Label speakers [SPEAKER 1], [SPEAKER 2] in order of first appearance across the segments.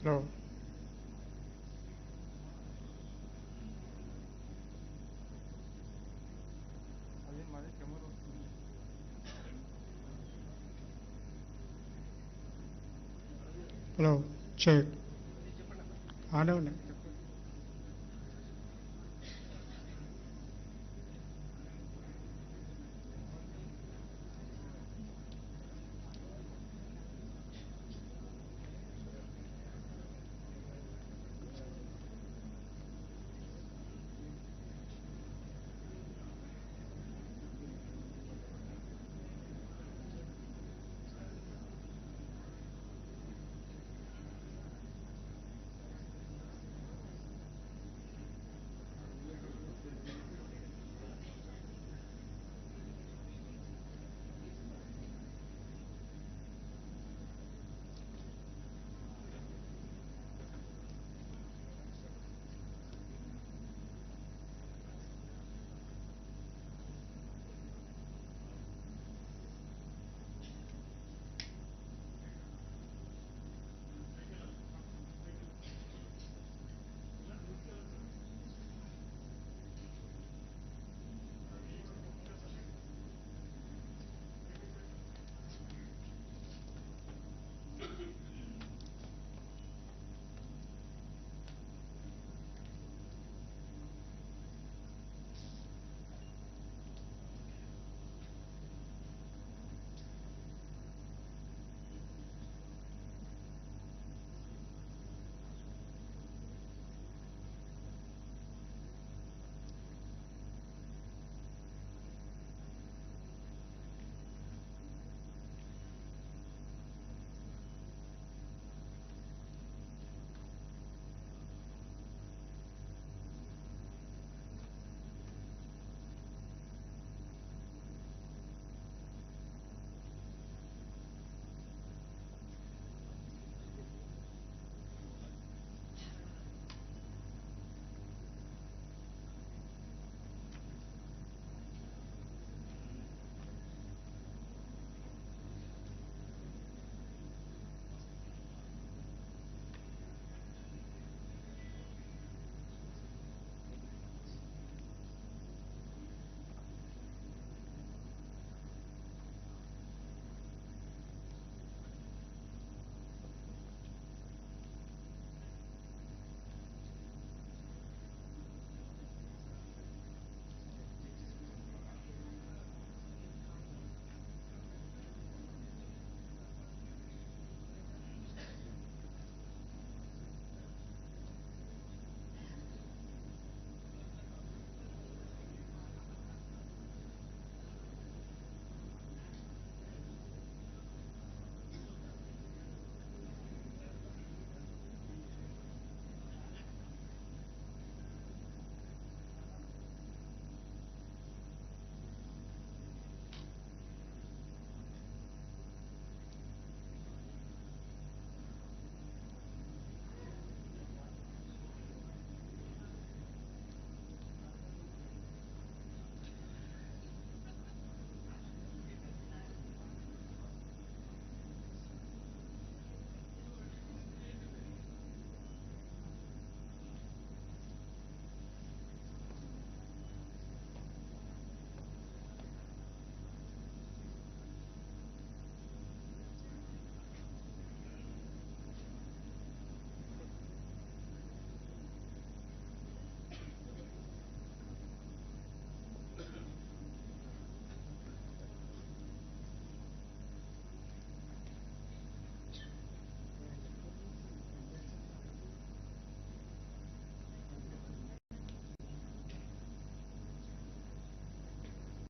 [SPEAKER 1] Hello. Hello. Check. Adavane.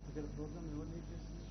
[SPEAKER 2] ఇక్కడ programme ఎవరు lead చేస్తుంది?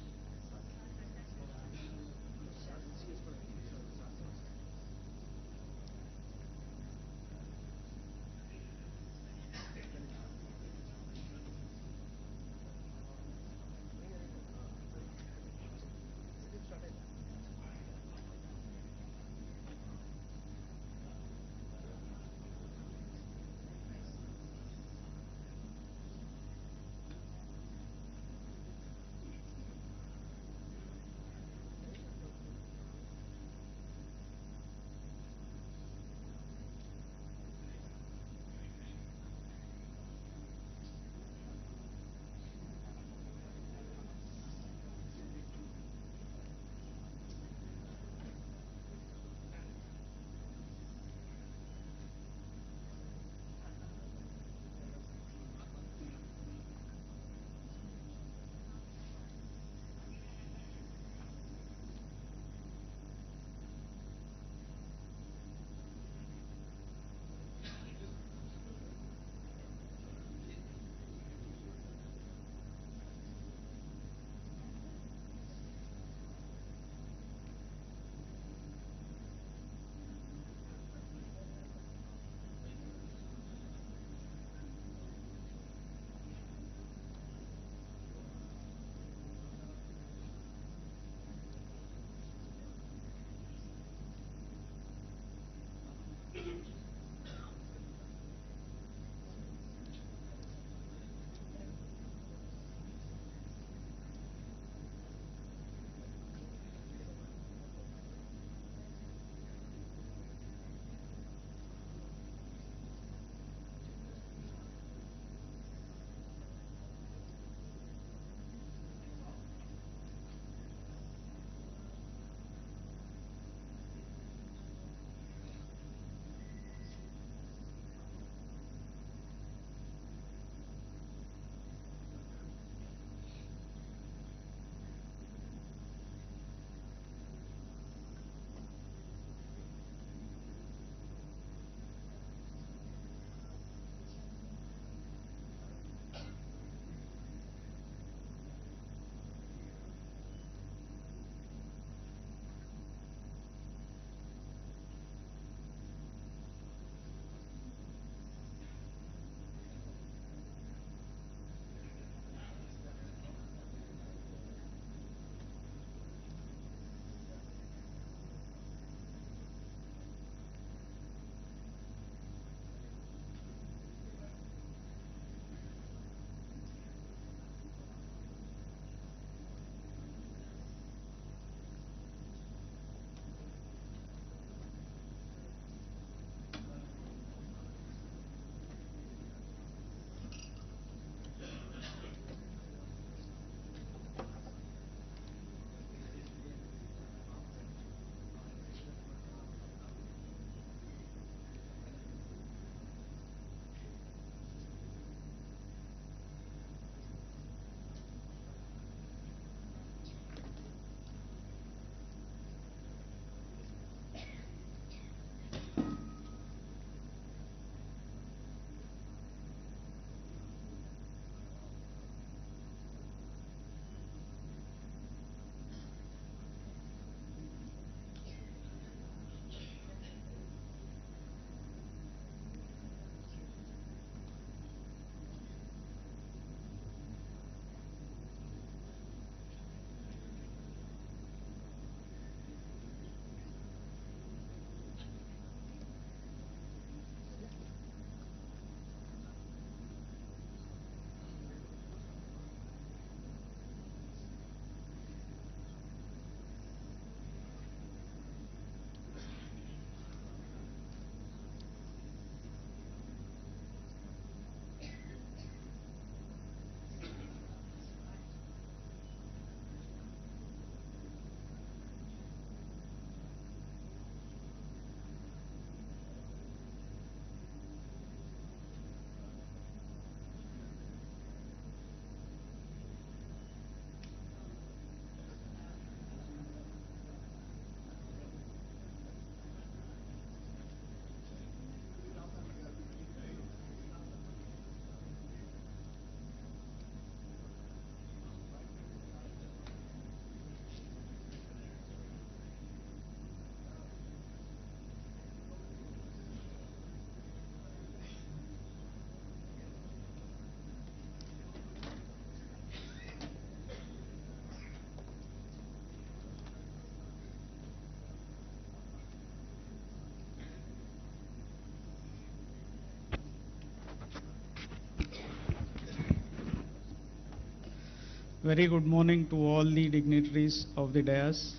[SPEAKER 3] Very good morning to all the dignitaries of the dais.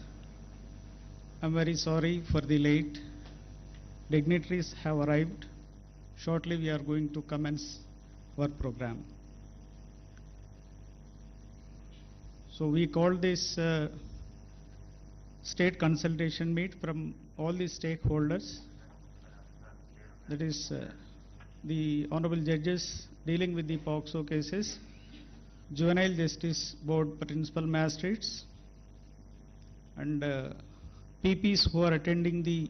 [SPEAKER 3] I'm very sorry for the late. Dignitaries have arrived. Shortly we are going to commence our program. So we call this state consultation meet from all the stakeholders. That is the honorable judges dealing with the POSCO cases, Juvenile Justice Board Principal Magistrates, and PPs who are attending the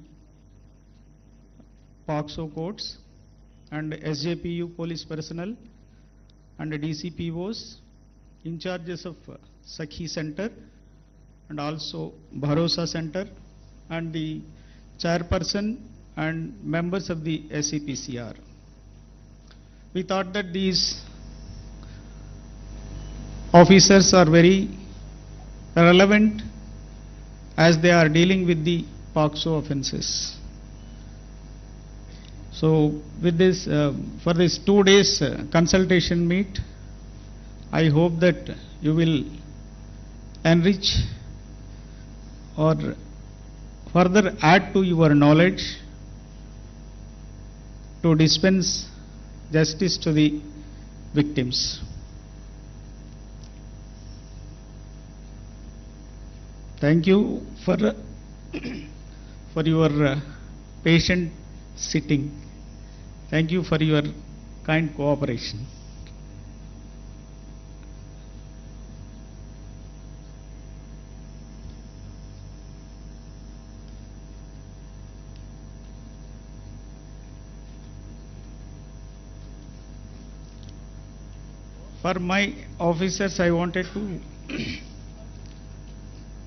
[SPEAKER 3] POSCO courts, and SJPU police personnel, and DCPOs, in charges of Sakhi Center, and also Bharosa Center, and the chairperson and members of the SCPCR. We thought that these officers are very relevant as they are dealing with the POSCO offences. So with this, for this 2 days consultation meet, I hope that you will enrich or further add to your knowledge to dispense justice to the victims. Thank you for your patient sitting. Thank you for your kind cooperation. For my officers, I wanted to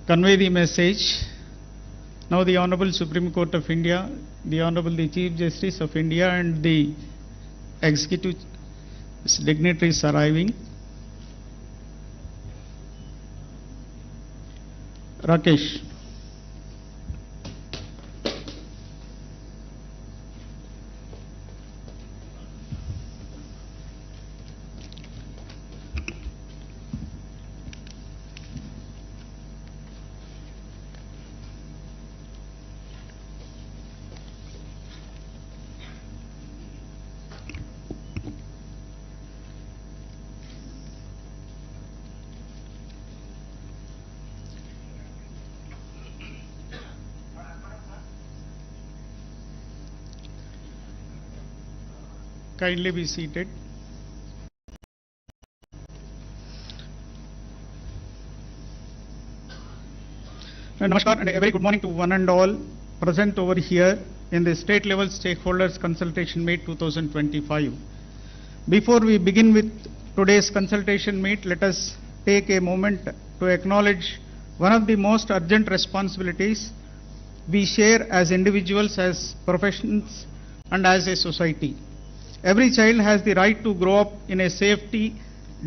[SPEAKER 3] convey the message. Now the Honorable Supreme Court of India, the Honorable the Chief Justice of India, and the executive dignitaries arriving. Rakesh. Kindly be seated. Namaskar and a very good morning to one and all present over here in the state level stakeholders consultation meet 2025. Before we begin with today's consultation meet, let us take a moment to acknowledge one of the most urgent responsibilities we share as individuals, as professions, and as a society. Every child has the right to grow up in a safety,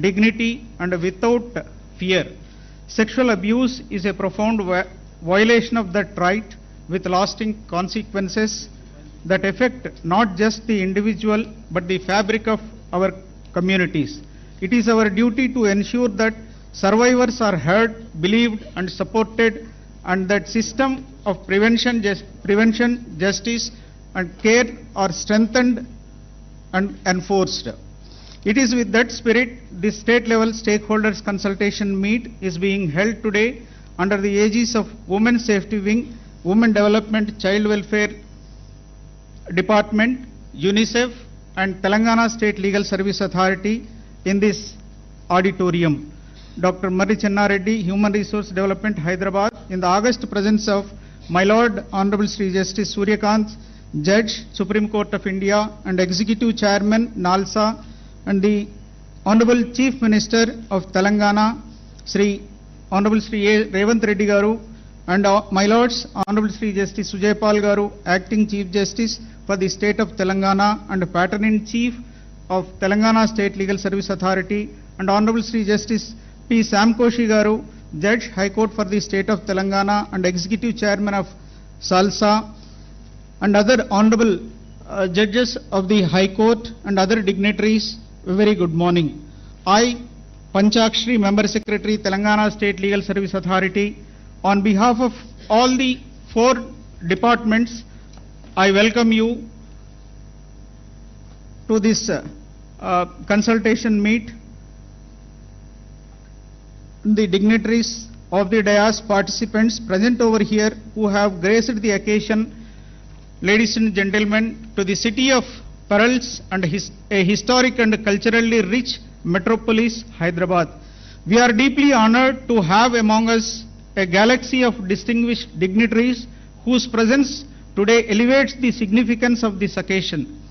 [SPEAKER 3] dignity, and without fear. Sexual abuse is a profound violation of that right, with lasting consequences that affect not just the individual but the fabric of our communities. It is our duty to ensure that survivors are heard, believed, and supported, and that system of prevention, justice, and care are strengthened and enforced. It is with that spirit this state level stakeholders consultation meet is being held today under the aegis of Women's Safety Wing, Women Development Child Welfare Department, UNICEF, and Telangana State Legal Service Authority in this auditorium. Dr. MCRHRD, Human Resource Development, Hyderabad, in the august presence of my Lord Honorable Sri Justice Suryakant, Judge, Supreme Court of India, and Executive Chairman, NALSA, and the Honorable Chief Minister of Telangana, Honorable Sri Revanth Reddy Garu, and my Lords, Honorable Sri Justice Sujaypal Garu, Acting Chief Justice for the State of Telangana and Patron-in-Chief of Telangana State Legal Service Authority, and Honorable Sri Justice P. Samkoshi Garu, Judge, High Court for the State of Telangana and Executive Chairman of SALSA, and other honorable judges of the High Court and other dignitaries, a very good morning. I Panchakshri, Member Secretary, Telangana State Legal Service Authority. On behalf of all the 4 departments, I welcome you to this consultation meet. The dignitaries of the dais, participants present over here who have graced the occasion, ladies and gentlemen, to the city of pearls and a historic and culturally rich metropolis, Hyderabad. We are deeply honored to have among us a galaxy of distinguished dignitaries whose presence today elevates the significance of this occasion.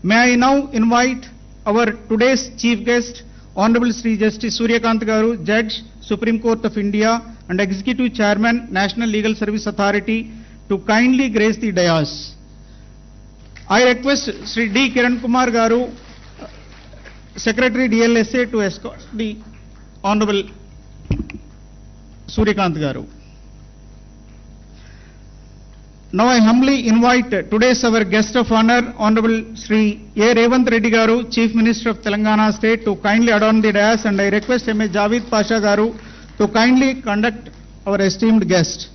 [SPEAKER 3] May I now invite our today's chief guest, Honorable Sri Justice Suryakanth Garu, Judge, Supreme Court of India and Executive Chairman, National Legal Service Authority, to kindly grace the dais. I request Sri D. Kiran Kumar Garu, Secretary DLSA, to escort the Honorable Suryakanth Garu. Now I humbly invite today's our guest of honor, Honorable Sri A.Revanth Reddy Garu, Chief Minister of Telangana State, to kindly adorn the dais, and I request M.A. Javed Pasha Garu to kindly conduct our esteemed guest.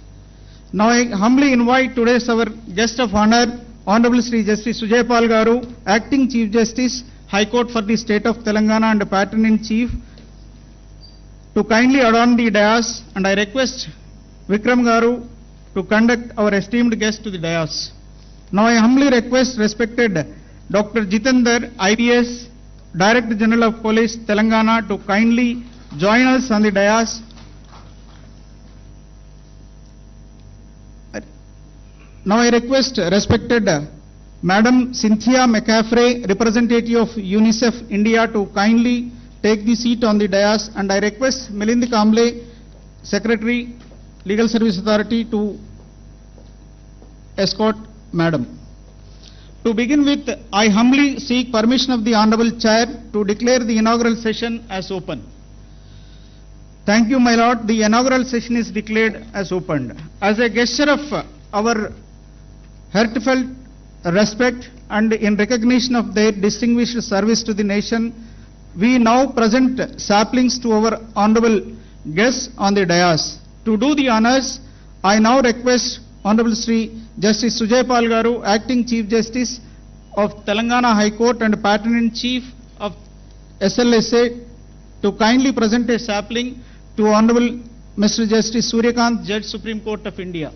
[SPEAKER 3] Now I humbly invite today's our guest of honor, Honorable Sri Justice Sujay Pal Garu, Acting Chief Justice, High Court for the State of Telangana and Patron-in-Chief, to kindly adorn the dais, and I request Vikram Garu to conduct our esteemed guest to the dais. Now I humbly request respected Dr. Jitendra, IPS, Director General of Police, Telangana, to kindly join us on the dais. Now I request respected Madam Cynthia McCaffrey, representative of UNICEF India, to kindly take the seat on the dais, and I request Milind Kamble, Secretary, Legal Service Authority, to escort Madam. To begin with, I humbly seek permission of the Honorable Chair to declare the inaugural session as open. Thank you, my Lord. The inaugural session is declared as opened. As a gesture of our heartfelt respect and in recognition of their distinguished service to the nation, we now present saplings to our honorable guests on the dais. To do the honors, I now request Honorable Sri Justice Sujay Pal Garu, Acting Chief Justice of Telangana High Court and Patron-in-Chief of SLSA, to kindly present a sapling to Honorable Mr. Justice Suryakanth, Judge, Supreme Court of India.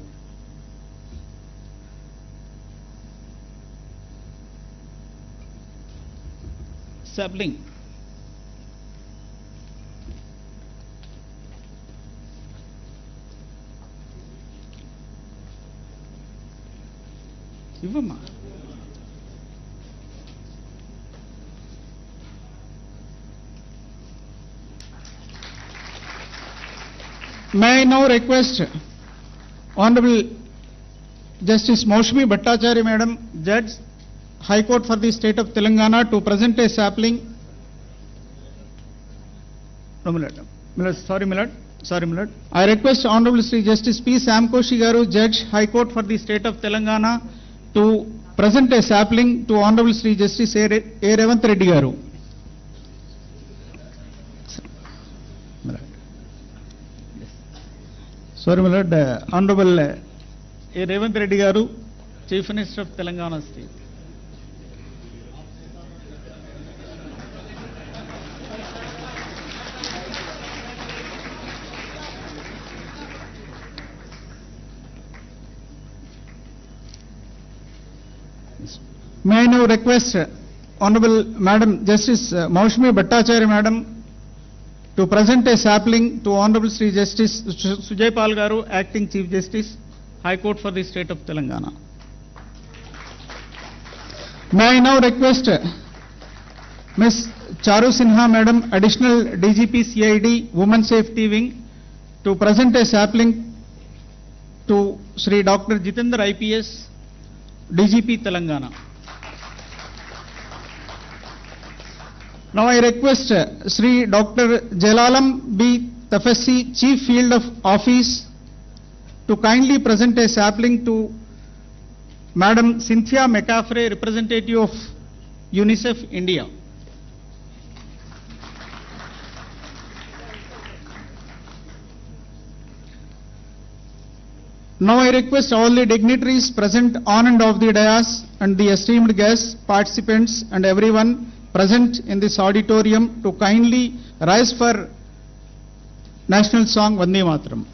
[SPEAKER 3] Sapling. Ivama. May I now request Honorable Justice Maushmi Bhattacharya Madam, Judge, High Court for the State of Telangana, to present a sapling. No, Milord. I request Honorable Sri Justice P. Samkoshi Garu, Judge, High Court for the State of Telangana, to present a sapling to Honorable Sri Justice A.Revanth Reddy Garu. Sorry, my Lord. Honorable A.Revanth Reddy Garu, Chief Minister of Telangana State. May I now request Honorable Madam Justice Maushmi Bhattacharya Madam to present a sapling to Honorable Sri Justice Sujay Pal Garu, Acting Chief Justice, High Court for the State of Telangana. May I now request Ms. Charu Sinha Madam, Additional DGP CID, Women Safety Wing, to present a sapling to Sri Dr. Jitendra, IPS, DGP Telangana. Now I request Sri Dr. Jalalam B. Tafassi, Chief Field of Office, to kindly present a sapling to Madam Cynthia McCaffrey, representative of UNICEF India. Now I request all the dignitaries present on and off the dais and the esteemed guests, participants and everyone present in this auditorium to kindly rise for national song Vande Mataram.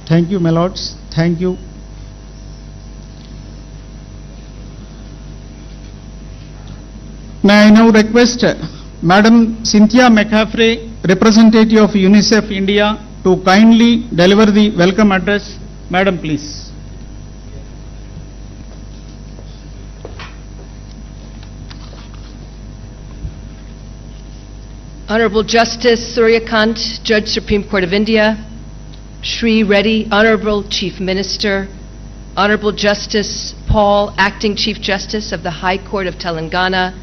[SPEAKER 3] Thank you, my lords. Thank you. May I now request Madam Cynthia McCaffrey, representative of UNICEF India, to kindly deliver the welcome address. Madam, please.
[SPEAKER 4] Honorable Justice Suryakant, Judge Supreme Court of India, Shri Reddy, Honorable Chief Minister, Honorable Justice Paul, Acting Chief Justice of the High Court of Telangana,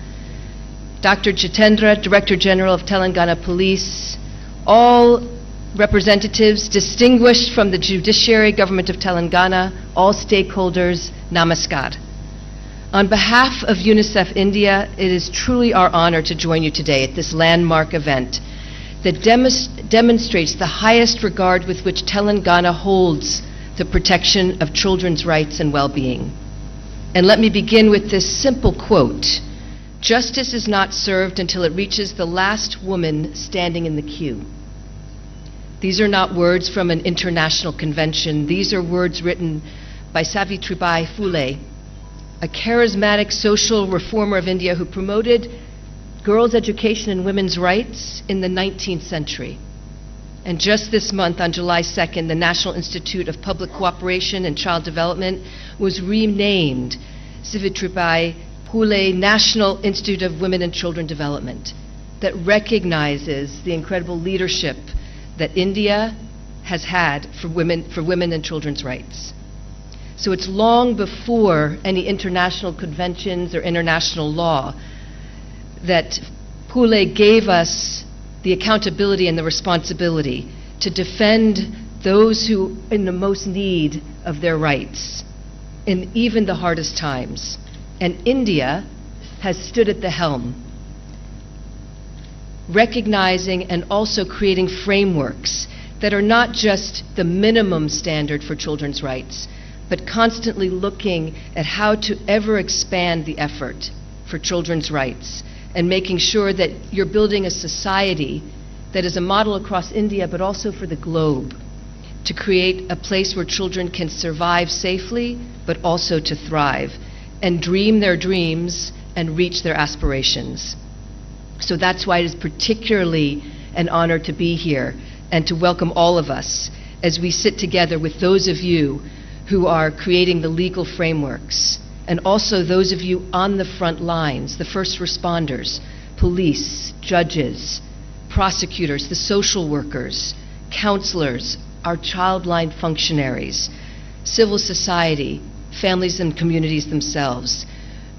[SPEAKER 4] Dr. Jitendra, Director General of Telangana Police, all representatives distinguished from the Judiciary Government of Telangana, all stakeholders, namaskar. On behalf of UNICEF India, it is truly our honor to join you today at this landmark event that demonstrates the highest regard with which Telangana holds the protection of children's rights and well-being. And let me begin with this simple quote: "Justice is not served until it reaches the last woman standing in the queue." These are not words from an international convention. These are words written by Savitribai Phule, a charismatic social reformer of India who promoted girls' education and women's rights in the 19th century. And just this month, on July 2nd, the National Institute of Public Cooperation and Child Development was renamed Savitribai Phule National Institute of Women and Children Development, that recognizes the incredible leadership that India has had for women and children's rights. So it's long before any international conventions or international law that Phule gave us the accountability and the responsibility to defend those who are in the most need of their rights in even the hardest times. And India has stood at the helm, recognizing and also creating frameworks that are not just the minimum standard for children's rights, but constantly looking at how to ever expand the effort for children's rights and making sure that you're building a society that is a model across India, but also for the globe, to create a place where children can survive safely, but also to thrive and dream their dreams and reach their aspirations. So that's why it is particularly an honor to be here and to welcome all of us as we sit together with those of you who are creating the legal frameworks, and also those of you on the front lines, the first responders, police, judges, prosecutors, the social workers, counselors, our child-line functionaries, civil society, families and communities themselves,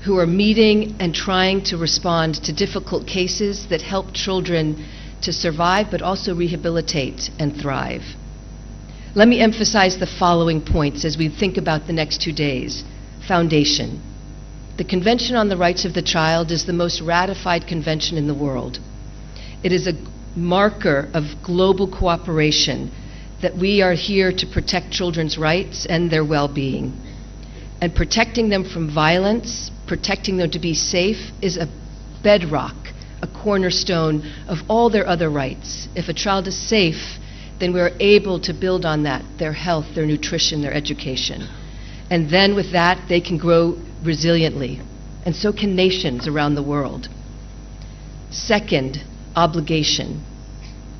[SPEAKER 4] who are meeting and trying to respond to difficult cases that help children to survive but also rehabilitate and thrive. Let me emphasize the following points as we think about the next 2 days. Foundation. The Convention on the Rights of the Child is the most ratified convention in the world. It is a marker of global cooperation that we are here to protect children's rights and their well-being. And protecting them from violence, protecting them to be safe, is a bedrock a cornerstone of all their other rights. If a child is safe, then we're able to build on that, their health, their nutrition, their education. And then with that, they can grow resiliently. And so can nations around the world. Second, obligation.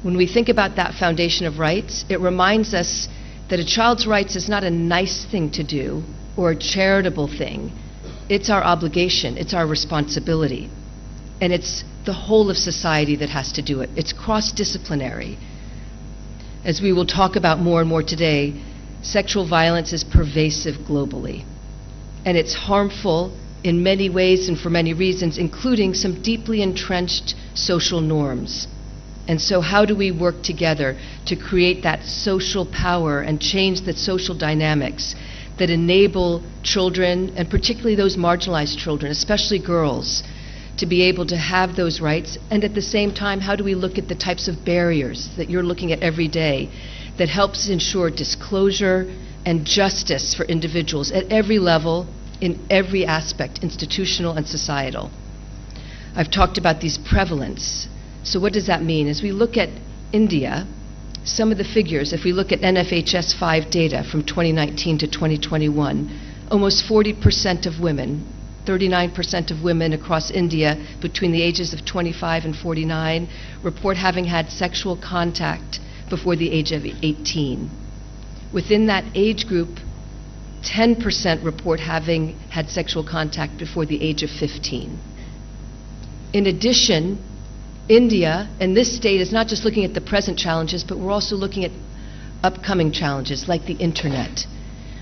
[SPEAKER 4] When we think about that foundation of rights, it reminds us that a child's rights is not a nice thing to do or a charitable thing. It's our obligation, it's our responsibility. And it's the whole of society that has to do it. It's cross-disciplinary. As we will talk about more and more today, sexual violence is pervasive globally. And it's harmful in many ways and for many reasons, including some deeply entrenched social norms. And so how do we work together to create that social power and change the social dynamics that enable children, and particularly those marginalized children, especially girls, to be able to have those rights? And at the same time, how do we look at the types of barriers that you're looking at every day that helps ensure disclosure and justice for individuals at every level, in every aspect, institutional and societal? I've talked about these prevalence. So what does that mean? As we look at India, some of the figures, if we look at NFHS 5 data from 2019 to 2021, almost 40% of women, 39% of women across India between the ages of 25 and 49 report having had sexual contact before the age of 18. Within that age group, 10% report having had sexual contact before the age of 15. In addition, India, and this state, is not just looking at the present challenges, but we're also looking at upcoming challenges like the internet,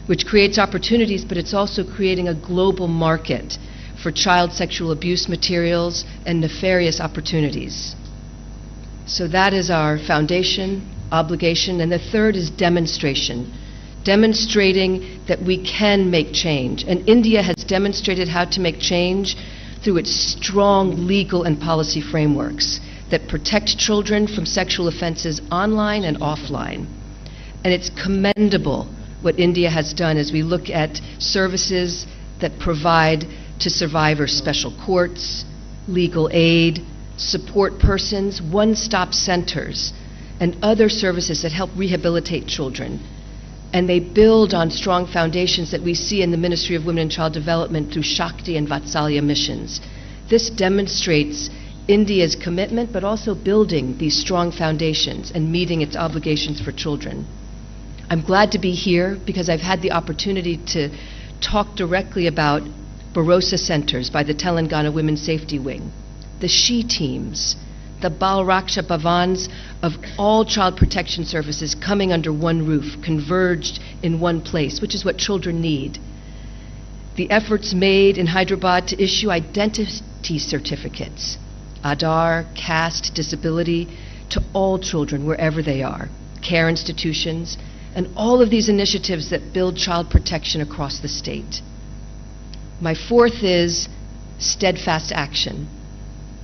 [SPEAKER 4] which creates opportunities, but it's also creating a global market for child sexual abuse materials and nefarious opportunities. So that is our foundation, obligation, and the third is demonstration, demonstrating that we can make change. And India has demonstrated how to make change through its strong legal and policy frameworks that protect children from sexual offenses online and offline. And it's commendable what India has done as we look at services that provide to survivors special courts, legal aid, support persons, one-stop centers, and other services that help rehabilitate children. And they build on strong foundations that we see in the Ministry of Women and Child Development through Shakti and Vatsalya missions. This demonstrates India's commitment, but also building these strong foundations and meeting its obligations for children. I'm glad to be here because I've had the opportunity to talk directly about Bharosa centers by the Telangana Women's Safety Wing, the SHE teams, the Bal Raksha Bhavans of all child protection services coming under one roof, converged in one place, which is what children need. The efforts made in Hyderabad to issue identity certificates, Aadhaar, caste, disability, to all children wherever they are, care institutions, and all of these initiatives that build child protection across the state. My fourth is steadfast action.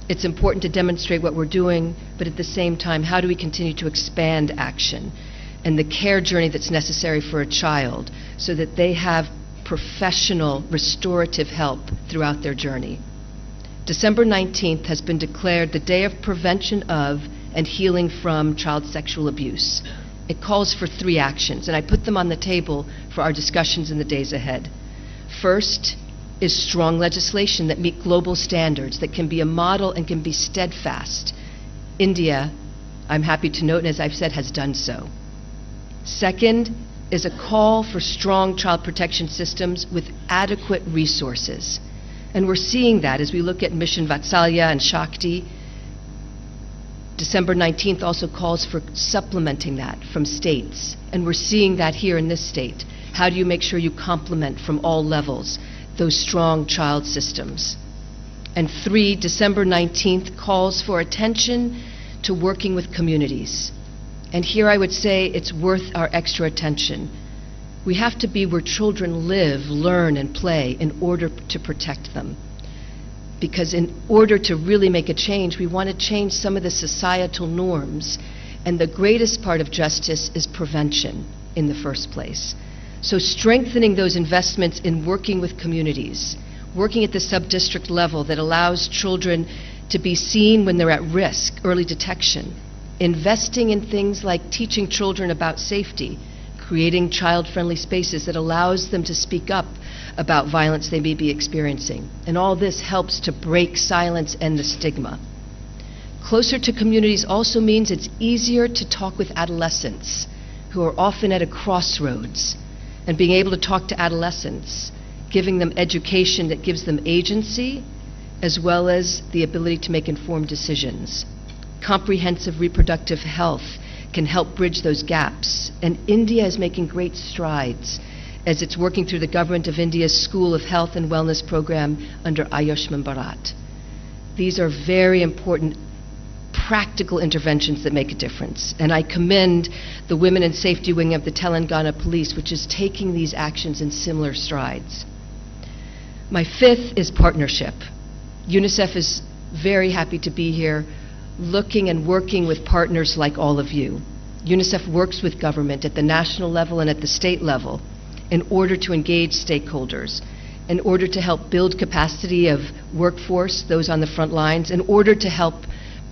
[SPEAKER 4] It's important to demonstrate what we're doing, but at the same time, how do we continue to expand action and the care journey that's necessary for a child so that they have professional restorative help throughout their journey? December 19th has been declared the Day of Prevention of and Healing from Child Sexual Abuse. It calls for 3 actions, and I put them on the table for our discussions in the days ahead. First is strong legislation that meet global standards, that can be a model and can be steadfast. India, I'm happy to note, and as I've said, has done so. Second is a call for strong child protection systems with adequate resources. And we're seeing that as we look at Mission Vatsalya and Shakti. December 19th also calls for supplementing that from states. And we're seeing that here in this state. How do you make sure you complement from all levels those strong child systems? And 3, December 19th calls for attention to working with communities. And here I would say it's worth our extra attention. We have to be where children live, learn, and play in order to protect them. Because in order to really make a change, we want to change some of the societal norms. And the greatest part of justice is prevention in the first place. So strengthening those investments in working with communities, working at the sub-district level that allows children to be seen when they're at risk, early detection, investing in things like teaching children about safety, creating child-friendly spaces that allows them to speak up about violence they may be experiencing. And all this helps to break silence and the stigma. Closer to communities also means it's easier to talk with adolescents who are often at a crossroads, and being able to talk to adolescents, giving them education that gives them agency, as well as the ability to make informed decisions. Comprehensive reproductive health can help bridge those gaps, and India is making great strides as it's working through the Government of India's School of Health and Wellness program under Ayushman Bharat. These are very important practical interventions that make a difference, and I commend the Women in Safety Wing of the Telangana Police, which is taking these actions in similar strides. My fifth is partnership. UNICEF is very happy to be here, looking and working with partners like all of you. UNICEF works with government at the national level and at the state level in order to engage stakeholders, in order to help build capacity of workforce, those on the front lines, in order to help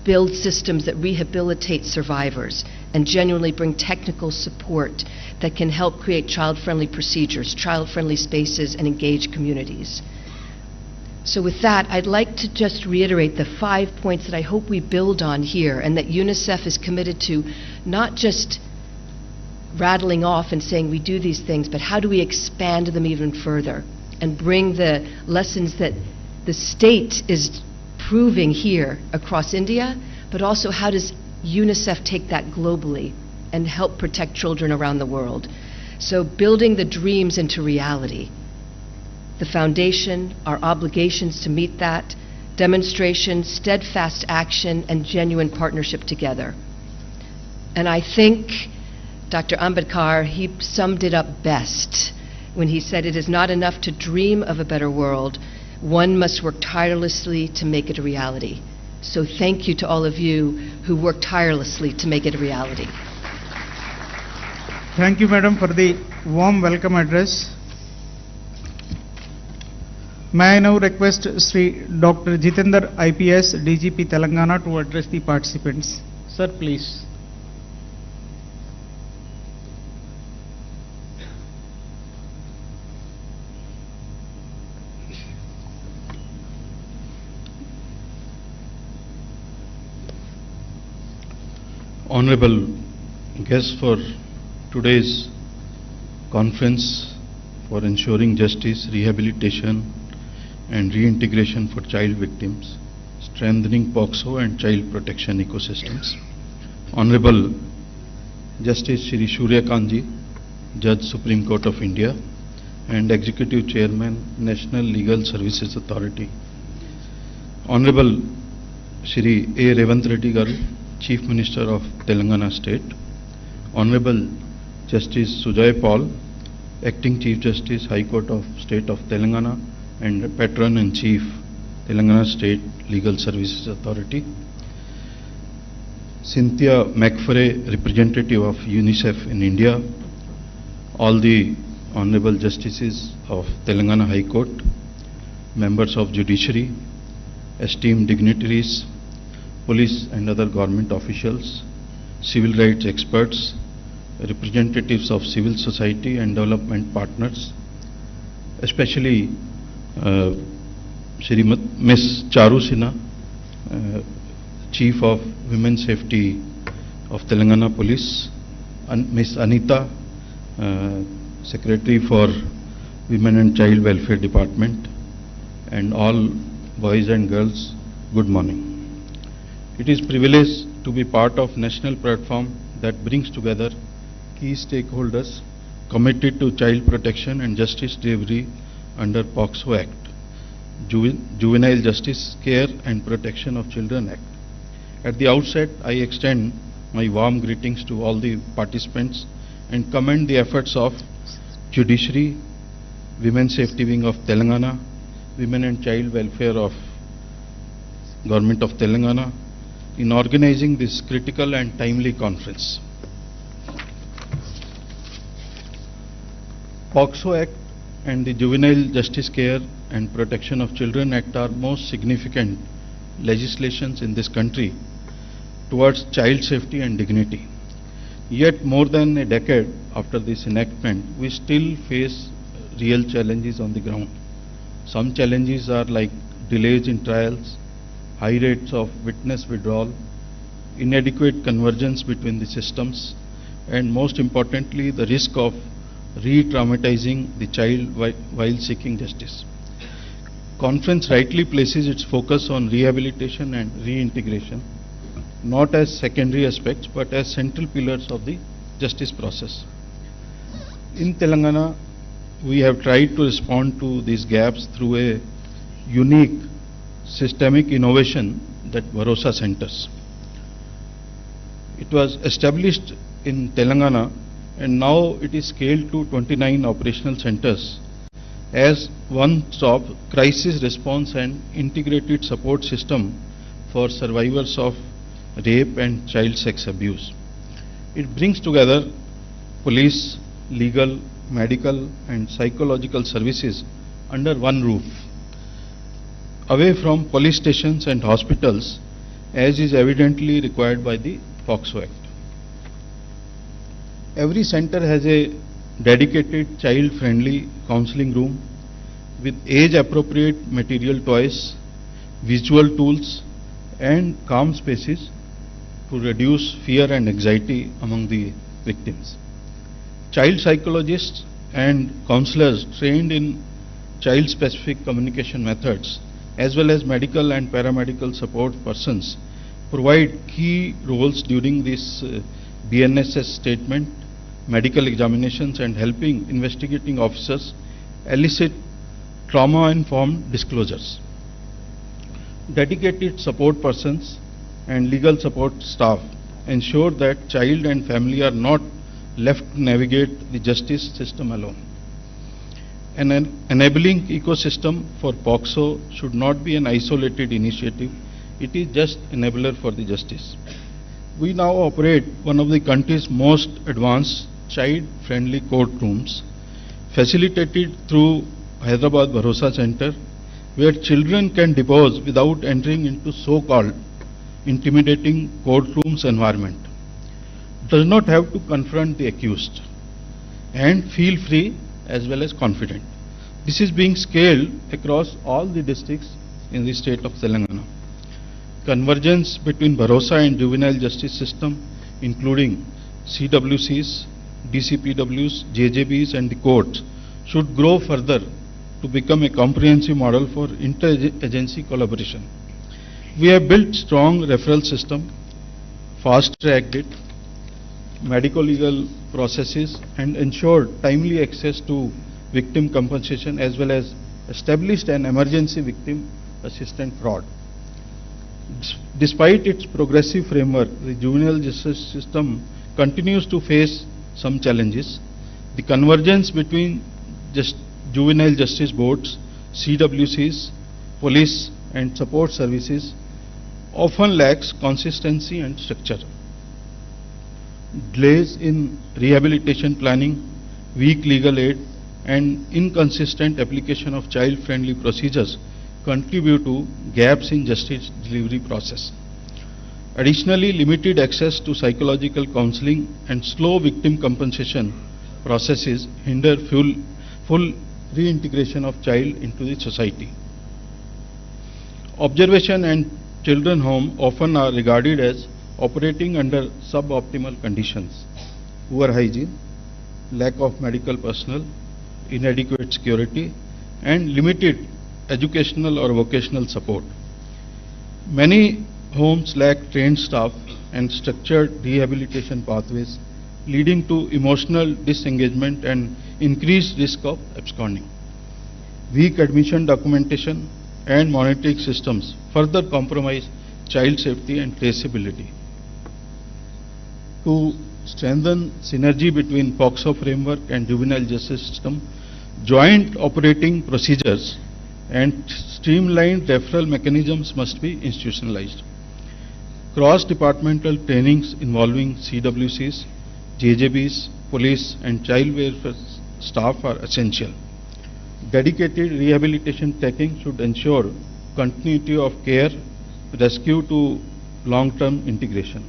[SPEAKER 4] build systems that rehabilitate survivors and genuinely bring technical support that can help create child-friendly procedures, child-friendly spaces, and engage communities. So with that, I'd like to just reiterate the 5 points that I hope we build on here, and that UNICEF is committed to not just rattling off and saying we do these things, but how do we expand them even further and bring the lessons that the state is proving here across India, but also how does UNICEF take that globally and help protect children around the world. So building the dreams into reality. The foundation, our obligations to meet that, demonstration, steadfast action, and genuine partnership together. And I think Dr. Ambedkar, he summed it up best when he said it is not enough to dream of a better world, one must work tirelessly to make it a reality. So thank you to all of you who work tirelessly to make it a reality.
[SPEAKER 3] Thank you, Madam, for the warm welcome address. May I now request Sri Dr. Jitendra IPS, DGP Telangana, to address the participants. Sir, please.
[SPEAKER 5] Honorable guests for today's conference for ensuring justice, rehabilitation and reintegration for child victims, strengthening POSCO and child protection ecosystems. Honorable Justice Shri Surya Kanji, Judge Supreme Court of India and Executive Chairman, National Legal Services Authority. Honorable Shri Revanth Reddy Garu, Chief Minister of Telangana State. Honorable Justice Sujay Paul, Acting Chief Justice, High Court of State of Telangana and Patron in Chief, Telangana State Legal Services Authority. Cynthia McFerray, representative of UNICEF in India. All the Honorable Justices of Telangana High Court, members of Judiciary, esteemed dignitaries, police and other government officials, civil rights experts, representatives of civil society and development partners, especially Ms. Charu Sinha, Chief of Women's Safety of Telangana Police, and Ms. Anita, Secretary for Women and Child Welfare Department, and all boys and girls, good morning. It is a privilege to be part of national platform that brings together key stakeholders committed to child protection and justice delivery under POSCO Act, Juvenile Justice Care and Protection of Children Act. At the outset, I extend my warm greetings to all the participants and commend the efforts of Judiciary, Women's Safety Wing of Telangana, Women and Child Welfare of Government of Telangana in organizing this critical and timely conference. POSCO Act and the Juvenile Justice Care and Protection of Children Act are most significant legislations in this country towards child safety and dignity. Yet more than a decade after this enactment, we still face real challenges on the ground. Some challenges are like delays in trials, high rates of witness withdrawal, inadequate convergence between the systems, and most importantly, the risk of re-traumatizing the child while seeking justice. Conference rightly places its focus on rehabilitation and reintegration, not as secondary aspects but as central pillars of the justice process. In Telangana, we have tried to respond to these gaps through a unique systemic innovation that Bharosa Centers. It was established in Telangana and now it is scaled to 29 operational centers as one-stop crisis response and integrated support system for survivors of rape and child sex abuse. It brings together police, legal, medical and psychological services under one roof, away from police stations and hospitals as is evidently required by the POSCO Act. Every center has a dedicated child-friendly counseling room with age-appropriate material toys, visual tools and calm spaces to reduce fear and anxiety among the victims. Child psychologists and counselors trained in child-specific communication methods as well as medical and paramedical support persons provide key roles during this BNSS statement, medical examinations and helping investigating officers elicit trauma-informed disclosures. Dedicated support persons and legal support staff ensure that child and family are not left to navigate the justice system alone. An enabling ecosystem for POSCO should not be an isolated initiative. It is just enabler for the justice. We now operate one of the country's most advanced child-friendly courtrooms, facilitated through Hyderabad Bharosa Center, where children can depose without entering into so-called intimidating courtrooms environment, does not have to confront the accused, and feel free as well as confident. This is being scaled across all the districts in the state of Telangana. Convergence between Bharosa and juvenile justice system, including CWCs, DCPWs, JJBs and the courts, should grow further to become a comprehensive model for inter-agency collaboration. We have built strong referral system, fast-tracked it, medico-legal processes and ensured timely access to victim compensation as well as established an emergency victim assistance fraud. Despite its progressive framework, the juvenile justice system continues to face some challenges. The convergence between juvenile justice boards, CWCs, police and support services often lacks consistency and structure. Delays in rehabilitation planning, weak legal aid and inconsistent application of child-friendly procedures contribute to gaps in justice delivery process. Additionally, limited access to psychological counseling and slow victim compensation processes hinder full reintegration of child into the society. Observation and children home often are regarded as operating under suboptimal conditions, poor hygiene, lack of medical personnel, inadequate security and limited educational or vocational support. Many homes lack trained staff and structured rehabilitation pathways, leading to emotional disengagement and increased risk of absconding. Weak admission documentation and monitoring systems further compromise child safety and traceability. To strengthen synergy between POSCO framework and juvenile justice system, joint operating procedures and streamlined referral mechanisms must be institutionalized. Cross-departmental trainings involving CWCs, JJBs, police and child welfare staff are essential. Dedicated rehabilitation tracking should ensure continuity of care rescue to long-term integration.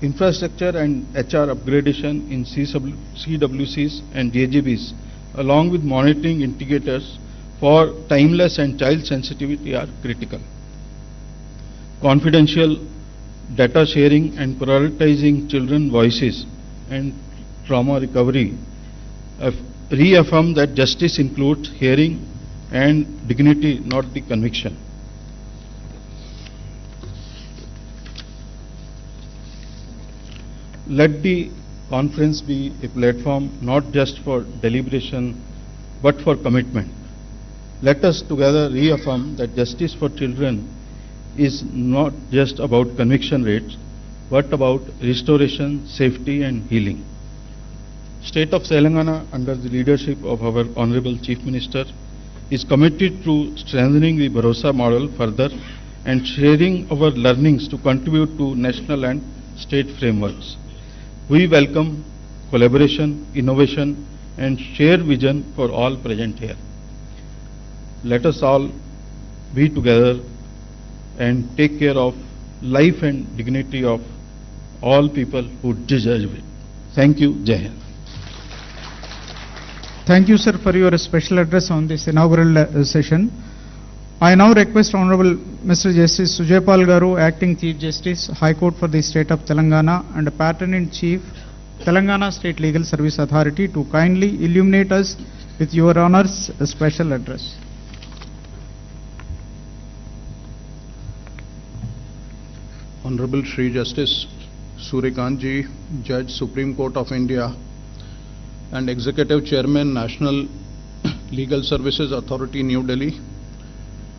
[SPEAKER 5] Infrastructure and HR upgradation in CWCs and JGBs, along with monitoring indicators for timeless and child sensitivity are critical. Confidential data sharing and prioritizing children's voices and trauma recovery reaffirm that justice includes hearing and dignity, not the conviction. Let the conference be a platform not just for deliberation but for commitment. Let us together reaffirm that justice for children is not just about conviction rates but about restoration, safety and healing. State of Telangana, under the leadership of our Honorable Chief Minister, is committed to strengthening the Bharosa model further and sharing our learnings to contribute to national and state frameworks. We welcome collaboration, innovation and shared vision for all present here. Let us all be together and take care of life and dignity of all people who deserve it. Thank you. Jai Hind.
[SPEAKER 3] Thank you, sir, for your special address on this inaugural session. I now request Honorable Mr. Justice Sujaypal Garu, Acting Chief Justice, High Court for the State of Telangana and Patron-in-Chief, Telangana State Legal Service Authority, to kindly illuminate us with your Honor's special address.
[SPEAKER 6] Honorable Shri Justice Suryakanth Ji, Judge, Supreme Court of India and Executive Chairman, National Legal Services Authority, New Delhi,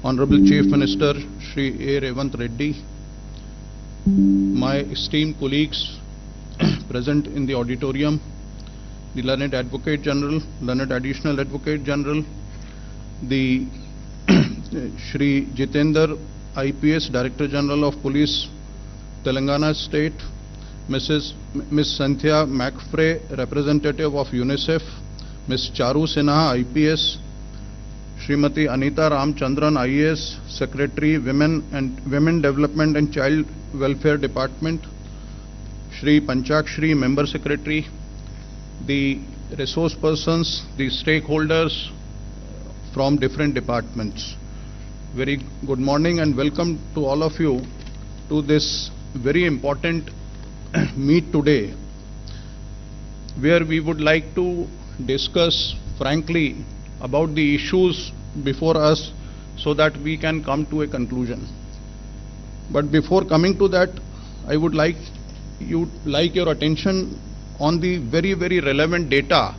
[SPEAKER 6] Honorable Chief Minister Shri Revanth Reddy, my esteemed colleagues present in the auditorium, the Learned Advocate General, Learned Additional Advocate General, the Shri Jitender, IPS, Director General of Police, Telangana State, Miss Santhya McFrey, Representative of UNICEF, Ms. Charu Sinha, IPS, Srimati Anita Ramchandran, IAS, Secretary, Women Development and Child Welfare Department, Shri Panchakshri, Member Secretary, the resource persons, the stakeholders from different departments. Very good morning and welcome to all of you to this very important meet today, where we would like to discuss frankly about the issues before us so that we can come to a conclusion. But before coming to that, I would like your attention on the very, very relevant data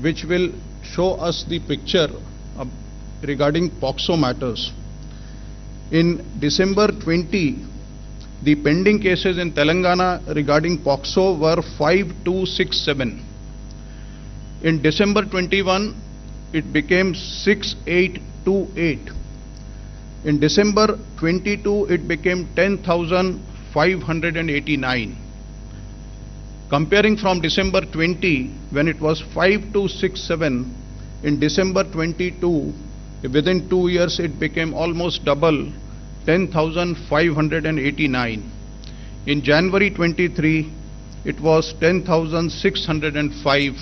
[SPEAKER 6] which will show us the picture regarding POSCO matters. In December 20, the pending cases in Telangana regarding POSCO were 5267. In December 21, it became 6828. In December 22, it became 10,589. Comparing from December 20, when it was 5267, in December 22, within 2 years, it became almost double, 10,589. In January 23, it was 10,605,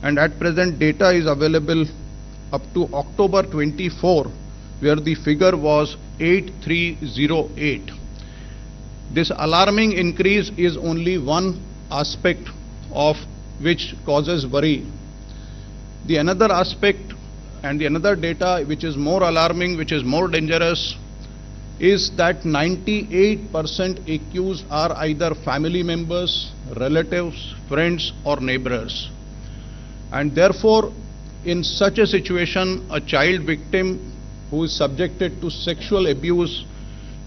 [SPEAKER 6] and at present data is available up to October 24, where the figure was 8308. This alarming increase is only one aspect of which causes worry. The another aspect and the another data which is more alarming, which is more dangerous, is that 98% accused are either family members, relatives, friends or neighbors. And therefore, in such a situation, a child victim who is subjected to sexual abuse,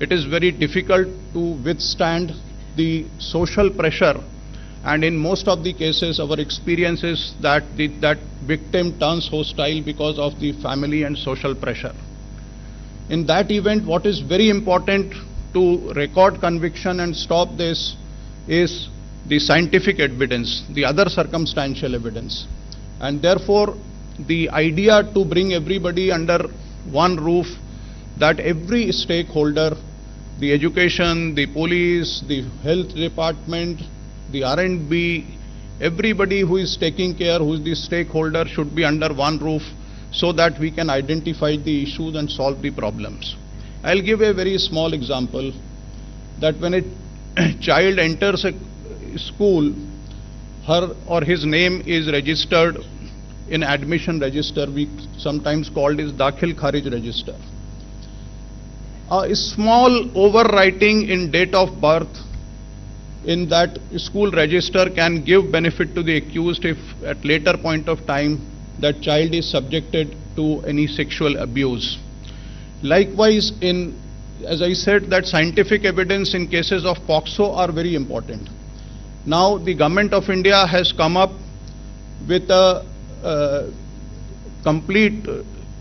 [SPEAKER 6] it is very difficult to withstand the social pressure, and in most of the cases our experience is that that victim turns hostile because of the family and social pressure. In that event, what is very important to record conviction and stop this is the scientific evidence, the other circumstantial evidence. And therefore, the idea to bring everybody under one roof, that every stakeholder, the education, the police, the health department, the R&B, everybody who is taking care, who is the stakeholder, should be under one roof so that we can identify the issues and solve the problems. I'll give a very small example that when a child enters a school, her or his name is registered in admission register, we sometimes called as Dakhil Kharij register. A small overwriting in date of birth in that school register can give benefit to the accused if at later point of time that child is subjected to any sexual abuse. Likewise, as I said, that scientific evidence in cases of POSCO are very important. Now the Government of India has come up with a complete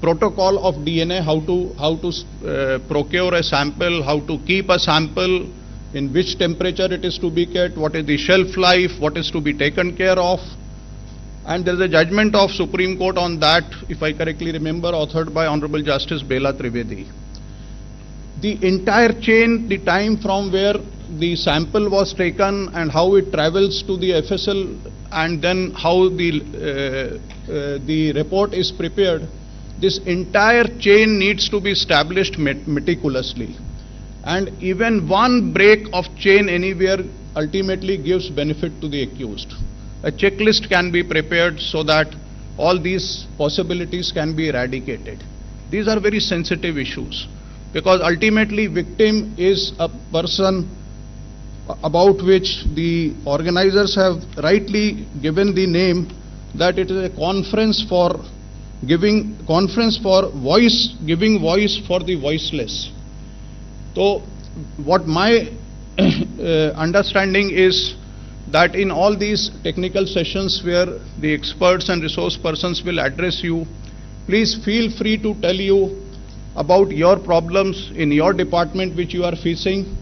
[SPEAKER 6] protocol of DNA, how to procure a sample, how to keep a sample, in which temperature it is to be kept, what is the shelf life, what is to be taken care of. And there is a judgment of Supreme Court on that, if I correctly remember, authored by Honorable Justice Bala. The entire chain, the time from where the sample was taken and how it travels to the FSL and then how the report is prepared, this entire chain needs to be established meticulously. And even one break of chain anywhere ultimately gives benefit to the accused. A checklist can be prepared so that all these possibilities can be eradicated. These are very sensitive issues because ultimately victim is a person about which the organizers have rightly given the name that it is a conference for giving voice for the voiceless. So what my understanding is that in all these technical sessions where the experts and resource persons will address you, please feel free to tell you about your problems in your department which you are facing,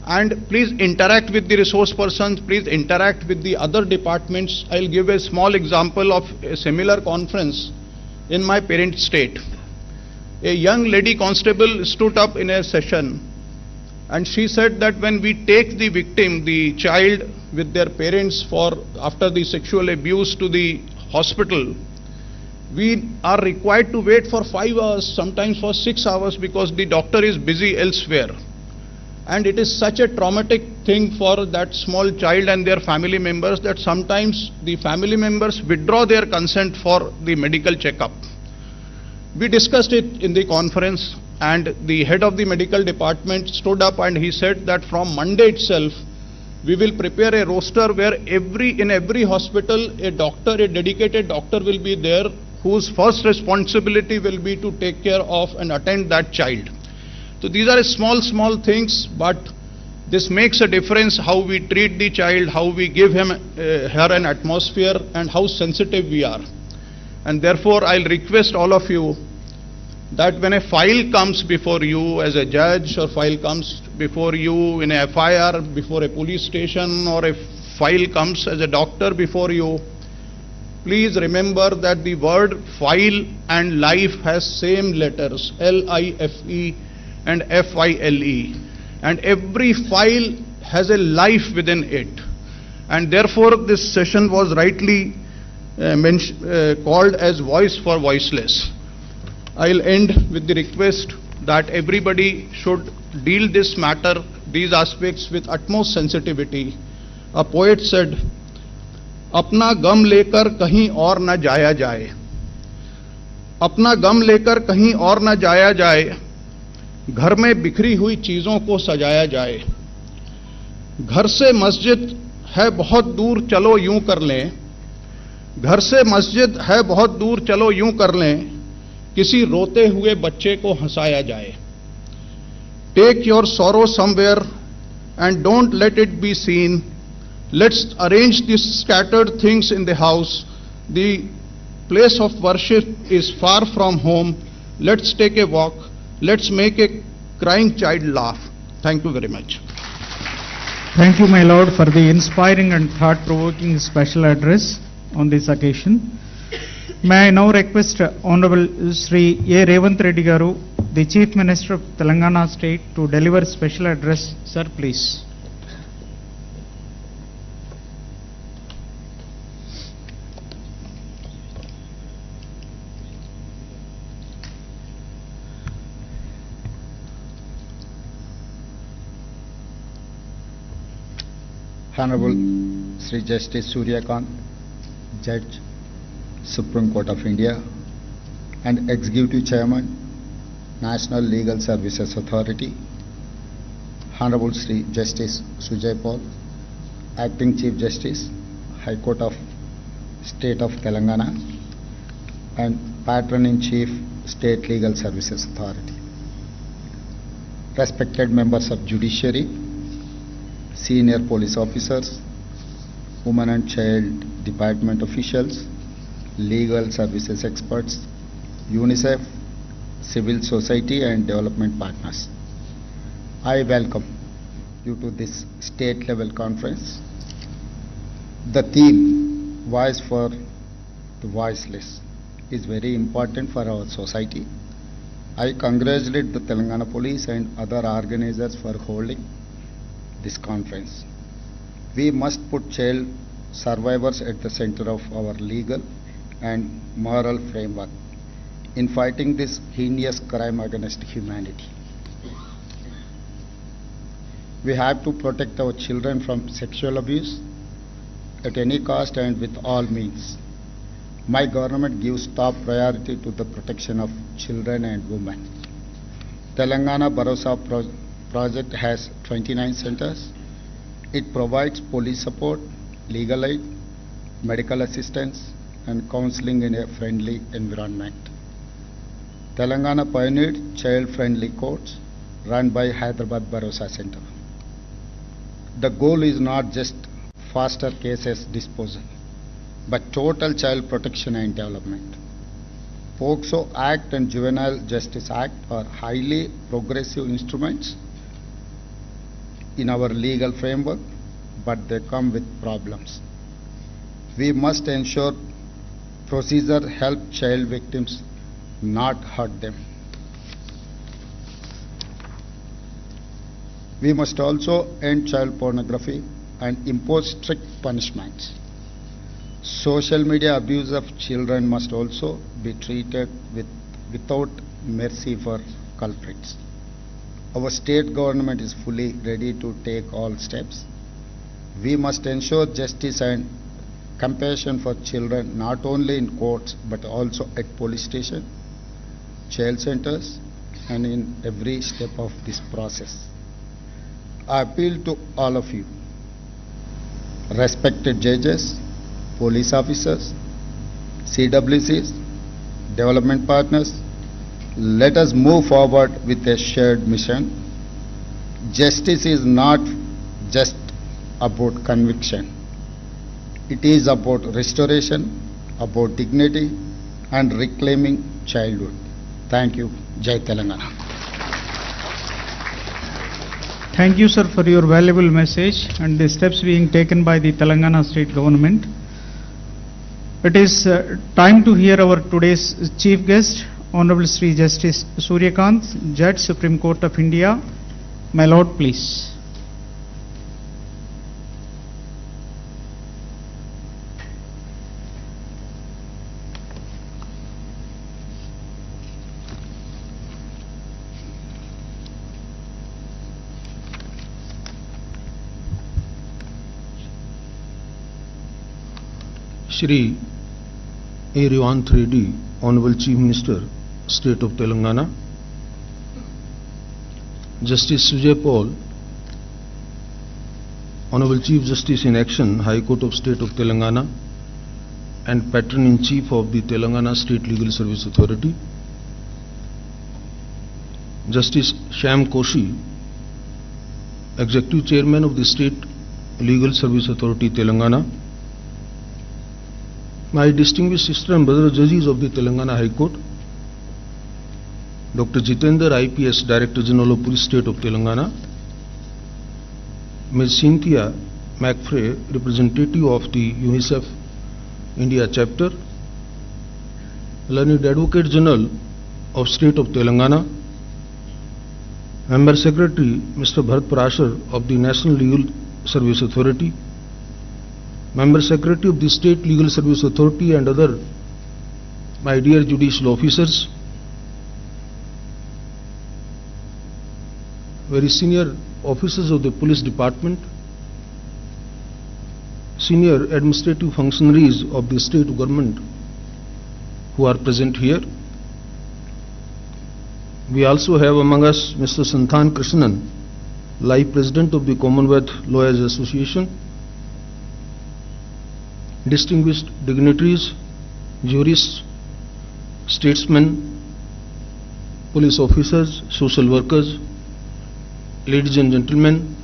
[SPEAKER 6] and please interact with the resource persons, please interact with the other departments. I'll give a small example of a similar conference in my parent state. A young lady constable stood up in a session and she said that when we take the victim, the child with their parents after the sexual abuse to the hospital, we are required to wait for 5 hours, sometimes for 6 hours because the doctor is busy elsewhere. And it is such a traumatic thing for that small child and their family members that sometimes the family members withdraw their consent for the medical checkup. We discussed it in the conference and the head of the medical department stood up and he said that from Monday itself we will prepare a roster where in every hospital a dedicated doctor will be there whose first responsibility will be to take care of and attend that child. So these are small things, but this makes a difference how we treat the child, how we give her an atmosphere and how sensitive we are. And therefore I'll request all of you that when a file comes before you as a judge or file comes before you in a FIR before a police station or a file comes as a doctor before you, please remember that the word file and life has same letters, L-I-F-E and F-I-L-E, and every file has a life within it, and therefore this session was rightly called as Voice for Voiceless. I'll end with the request that everybody should deal this matter, these aspects with utmost sensitivity. A poet said, अपना गम लेकर कहीं और न जाया जाए, अपना गम लेकर कहीं और न जाया जाए, घर में बिखरी हुई चीजों को सजाया जाए, घर से मस्जिद है बहुत दूर चलो यूं कर लें, घर से मस्जिद है बहुत दूर चलो यूं कर लें, किसी रोते हुए बच्चे को हंसाया जाए. Take your sorrow somewhere and don't let it be seen. Let's arrange these scattered things in the house. The place of worship is far from home. Let's take a walk. Let's make a crying child laugh. Thank you very much.
[SPEAKER 3] Thank you, my Lord, for the inspiring and thought-provoking special address on this occasion. May I now request Honorable Sri Revanth Reddy Garu, the Chief Minister of Telangana State, to deliver special address. Sir, please.
[SPEAKER 7] Honorable Sri Justice Suryakanth, Judge, Supreme Court of India, and Executive Chairman, National Legal Services Authority, Honorable Sri Justice Sujay Paul, Acting Chief Justice, High Court of State of Telangana, and Patron-in-Chief, State Legal Services Authority. Respected members of Judiciary, senior police officers, women and child department officials, legal services experts, UNICEF, civil society and development partners. I welcome you to this state level conference. The theme, Voice for the Voiceless, is very important for our society. I congratulate the Telangana Police and other organizers for holding this conference. We must put child survivors at the center of our legal and moral framework in fighting this heinous crime against humanity. We have to protect our children from sexual abuse at any cost and with all means. My government gives top priority to the protection of children and women. Telangana Bharosa project has 29 centers. It provides police support, legal aid, medical assistance, and counseling in a friendly environment. Telangana pioneered child-friendly courts run by Hyderabad Bharosa Center. The goal is not just faster cases disposal, but total child protection and development. POSCO Act and Juvenile Justice Act are highly progressive instruments in our legal framework, but they come with problems. We must ensure procedure help child victims, not hurt them. We must also end child pornography and impose strict punishments. Social media abuse of children must also be treated without mercy for culprits. Our state government is fully ready to take all steps. We must ensure justice and compassion for children not only in courts but also at police station, child centers, and in every step of this process. I appeal to all of you, respected judges, police officers, CWCs, development partners, let us move forward with a shared mission. Justice is not just about conviction. It is about restoration, about dignity, and reclaiming childhood. Thank you. Jai Telangana.
[SPEAKER 3] Thank you, sir, for your valuable message and the steps being taken by the Telangana state government. It is time to hear our today's chief guest, Honorable Sri Justice Suryakanth, Judge, Supreme Court of India. My Lord, please.
[SPEAKER 6] Shri Revanth Reddy, Honorable Chief Minister, State of Telangana, Justice Sujay Paul, Honorable Chief Justice in Action, High Court of State of Telangana, and Patron-in-Chief of the Telangana State Legal Service Authority, Justice Shyam Koshi, Executive Chairman of the State Legal Service Authority, Telangana, my distinguished sister and brother judges of the Telangana High Court, Dr. Jitendra, IPS, Director General of Police State of Telangana, Ms. Cynthia McFrey, representative of the UNICEF India chapter,
[SPEAKER 8] Learned Advocate General of State of Telangana, Member Secretary Mr. Bharat Parashar of the National Legal Service Authority, Member Secretary of the State Legal Service Authority and other my dear judicial officers, very senior officers of the police department, senior administrative functionaries of the state government who are present here. We also have among us Mr. Santhan Krishnan, Life President of the Commonwealth Lawyers Association, distinguished dignitaries, jurists, statesmen, police officers, social workers, ladies and gentlemen,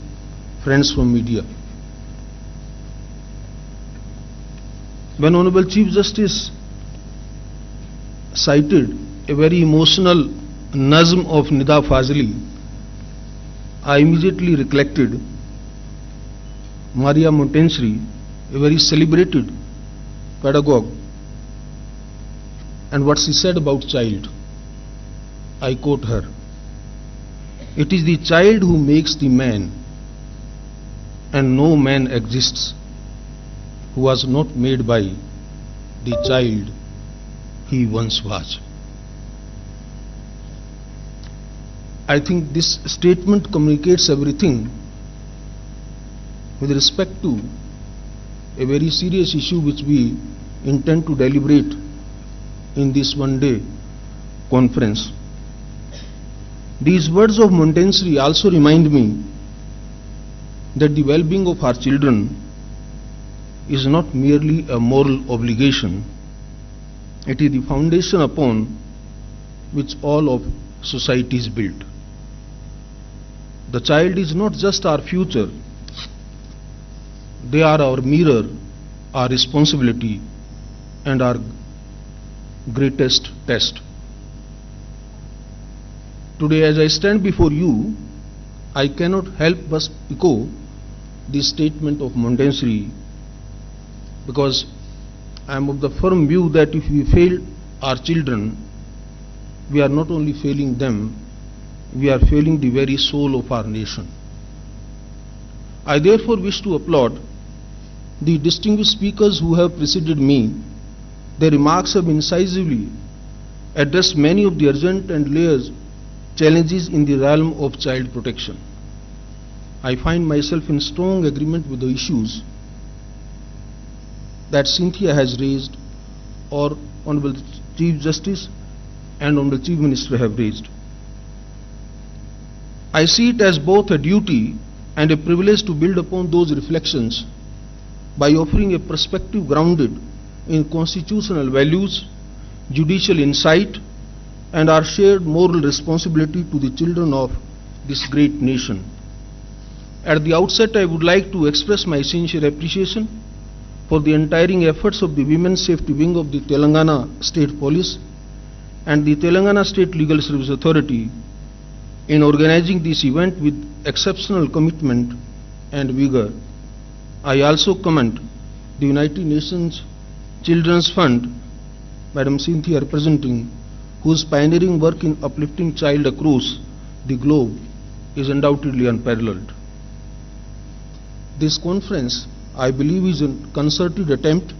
[SPEAKER 8] friends from media. When Honorable Chief Justice cited a very emotional nazm of Nida Fazli, I immediately recollected Maria Montessori, a very celebrated pedagogue, and what she said about child. I quote her, "It is the child who makes the man, and no man exists who was not made by the child he once was." I think this statement communicates everything with respect to a very serious issue which we intend to deliberate in this one-day conference. These words of Montessori also remind me that the well-being of our children is not merely a moral obligation, it is the foundation upon which all of society is built. The child is not just our future, they are our mirror, our responsibility, and our greatest test. Today, as I stand before you, I cannot help but echo the statement of Montessori, because I am of the firm view that if we fail our children, we are not only failing them, we are failing the very soul of our nation. I therefore wish to applaud the distinguished speakers who have preceded me. Their remarks have incisively addressed many of the urgent and layered challenges in the realm of child protection. I find myself in strong agreement with the issues that Cynthia has raised, or Honorable Chief Justice and Honorable Chief Minister have raised. I see it as both a duty and a privilege to build upon those reflections by offering a perspective grounded in constitutional values, judicial insight, and our shared moral responsibility to the children of this great nation. At the outset, I would like to express my sincere appreciation for the untiring efforts of the Women's Safety Wing of the Telangana State Police and the Telangana State Legal Service Authority in organizing this event with exceptional commitment and vigor. I also commend the United Nations Children's Fund, Madam Cynthia representing, whose pioneering work in uplifting child across the globe is undoubtedly unparalleled. This conference, I believe, is a concerted attempt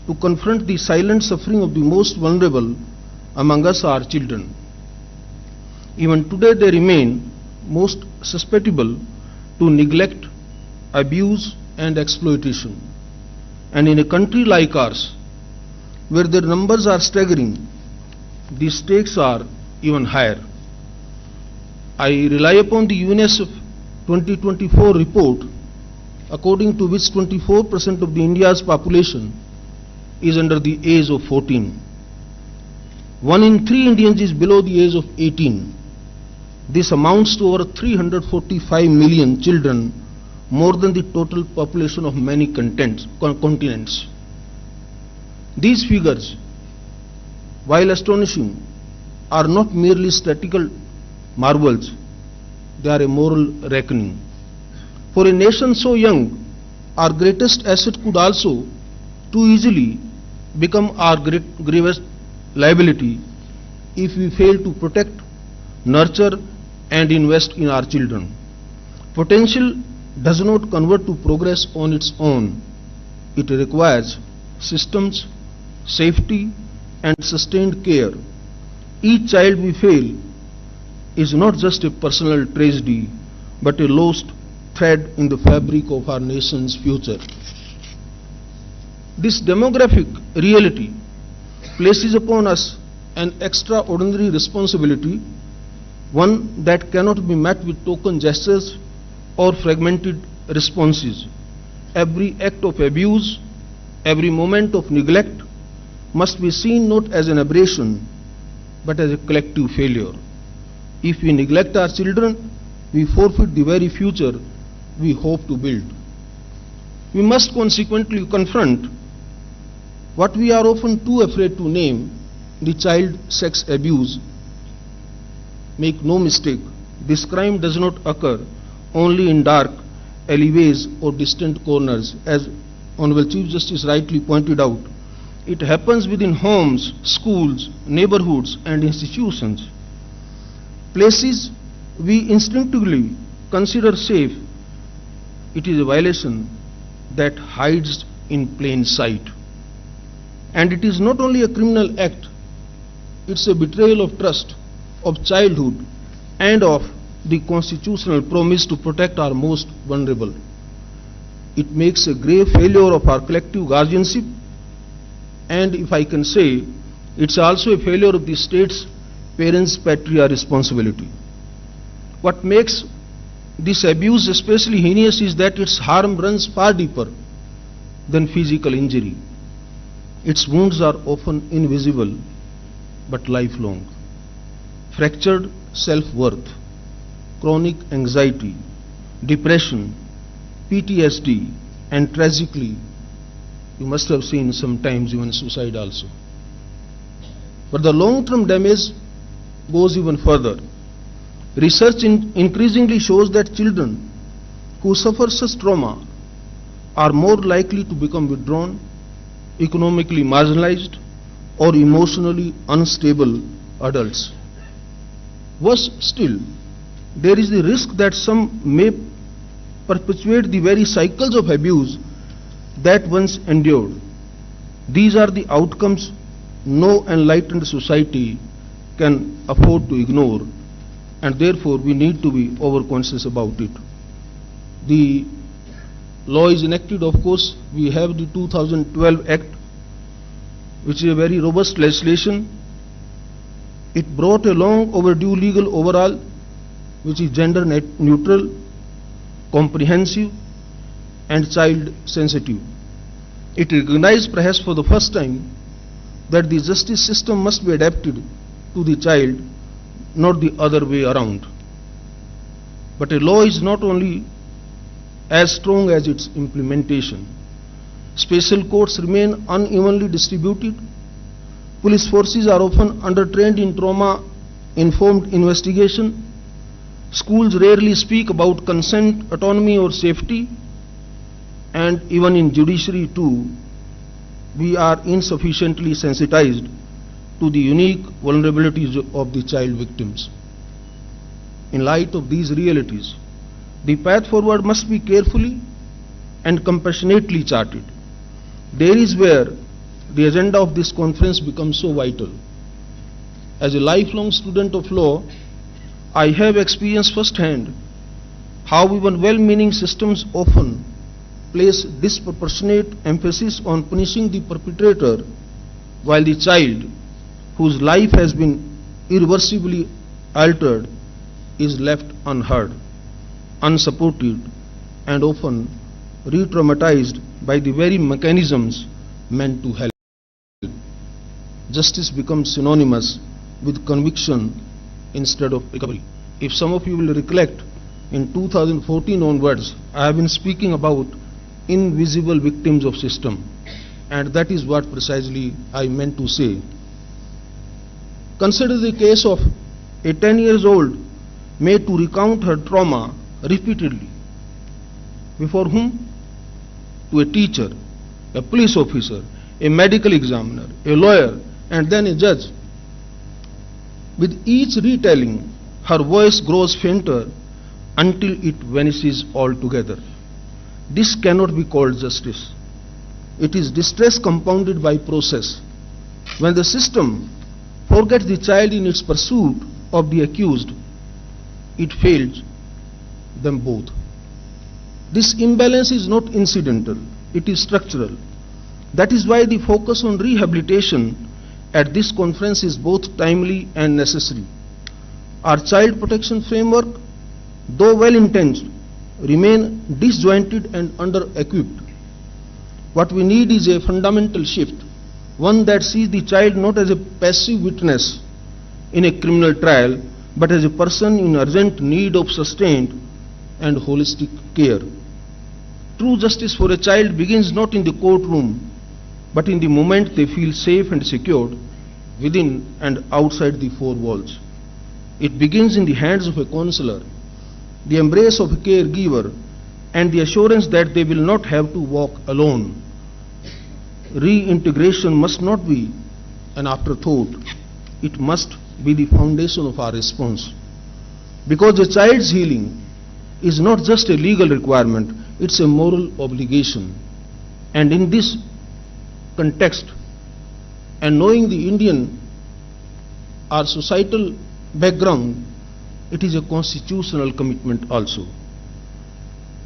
[SPEAKER 8] to confront the silent suffering of the most vulnerable among us, our children. Even today they remain most susceptible to neglect, abuse and exploitation. And in a country like ours, where their numbers are staggering, the stakes are even higher. I rely upon the UNICEF 2024 report, according to which 24% of the India's population is under the age of 14. 1 in 3 Indians is below the age of 18. This amounts to over 345 million children, more than the total population of many continents. These figures, while astonishing, are not merely statistical marvels, they are a moral reckoning. For a nation so young, our greatest asset could also too easily become our gravest liability if we fail to protect, nurture, and invest in our children. Potential does not convert to progress on its own. It requires systems, safety, and sustained care. Each child we fail is not just a personal tragedy, but a lost thread in the fabric of our nation's future. This demographic reality places upon us an extraordinary responsibility, one that cannot be met with token gestures or fragmented responses. Every act of abuse, every moment of neglect must be seen not as an aberration, but as a collective failure. If we neglect our children, we forfeit the very future we hope to build. We must consequently confront what we are often too afraid to name, the child sex abuse. Make no mistake, this crime does not occur only in dark alleyways or distant corners, as Honorable Chief Justice rightly pointed out. It happens within homes, schools, neighborhoods, and institutions. Places we instinctively consider safe. It is a violation that hides in plain sight. And it is not only a criminal act, it's a betrayal of trust, of childhood, and of the constitutional promise to protect our most vulnerable. It makes a grave failure of our collective guardianship, and if I can say, it's also a failure of the state's parents' patria responsibility. What makes this abuse especially heinous is that its harm runs far deeper than physical injury. Its wounds are often invisible but lifelong. Fractured self-worth, chronic anxiety, depression, PTSD, and tragically, you must have seen sometimes even suicide also. But the long-term damage goes even further. Research increasingly shows that children who suffer such trauma are more likely to become withdrawn, economically marginalized, or emotionally unstable adults. Worse still, there is the risk that some may perpetuate the very cycles of abuse that once endured. These are the outcomes no enlightened society can afford to ignore, and therefore we need to be overconscious about it. The law is enacted, of course. We have the 2012 Act, which is a very robust legislation. It brought a long overdue legal overhaul, which is gender neutral, comprehensive, and child sensitive. It recognized perhaps for the first time that the justice system must be adapted to the child, not the other way around. But a law is not only as strong as its implementation. Special courts remain unevenly distributed. Police forces are often undertrained in trauma-informed investigation. Schools rarely speak about consent, autonomy, or safety. And even in judiciary too, we are insufficiently sensitized to the unique vulnerabilities of the child victims. In light of these realities, the path forward must be carefully and compassionately charted. There is where the agenda of this conference becomes so vital. As a lifelong student of law, I have experienced firsthand how even well-meaning systems often place disproportionate emphasis on punishing the perpetrator, while the child, whose life has been irreversibly altered, is left unheard, unsupported, and often re-traumatized by the very mechanisms meant to help. Justice becomes synonymous with conviction instead of recovery. If some of you will recollect, in 2014 onwards, I have been speaking about invisible victims of system, and that is what precisely I meant to say. Consider the case of a 10-year-old made to recount her trauma repeatedly. Before whom? To a teacher, a police officer, a medical examiner, a lawyer, and then a judge. With each retelling, her voice grows fainter until it vanishes altogether. This cannot be called justice. It is distress compounded by process. When the system forgets the child in its pursuit of the accused, it fails them both. This imbalance is not incidental, it is structural. That is why the focus on rehabilitation at this conference is both timely and necessary. Our child protection framework, though well-intentioned, remain disjointed and under-equipped. What we need is a fundamental shift, one that sees the child not as a passive witness in a criminal trial, but as a person in urgent need of sustained and holistic care. True justice for a child begins not in the courtroom, but in the moment they feel safe and secured within and outside the four walls. It begins in the hands of a counselor, the embrace of a caregiver, and the assurance that they will not have to walk alone. Reintegration must not be an afterthought. It must be the foundation of our response. Because a child's healing is not just a legal requirement, it's a moral obligation. And in this context, and knowing the Indian, our societal background, it is a constitutional commitment also.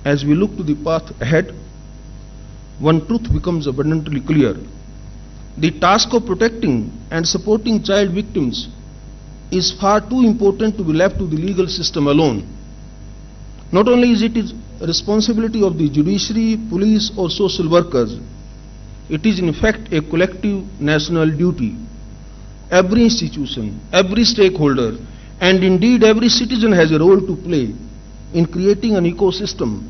[SPEAKER 8] As we look to the path ahead, one truth becomes abundantly clear. The task of protecting and supporting child victims is far too important to be left to the legal system alone. Not only is it a responsibility of the judiciary, police or social workers, it is in fact a collective national duty. Every institution, every stakeholder, and indeed every citizen has a role to play in creating an ecosystem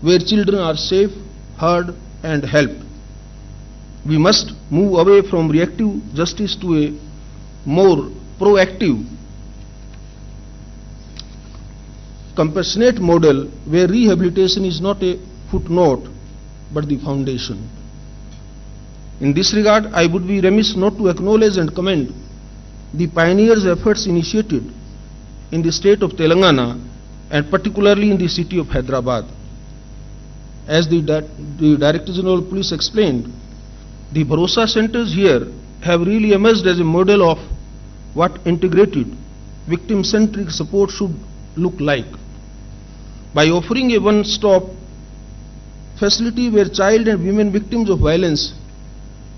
[SPEAKER 8] where children are safe, heard and helped. We must move away from reactive justice to a more proactive, compassionate model where rehabilitation is not a footnote but the foundation. In this regard, I would be remiss not to acknowledge and commend the pioneers' efforts initiated in the state of Telangana and particularly in the city of Hyderabad. As the Director General of Police explained, the Bharosa centers here have really emerged as a model of what integrated, victim-centric support should look like. By offering a one-stop facility where child and women victims of violence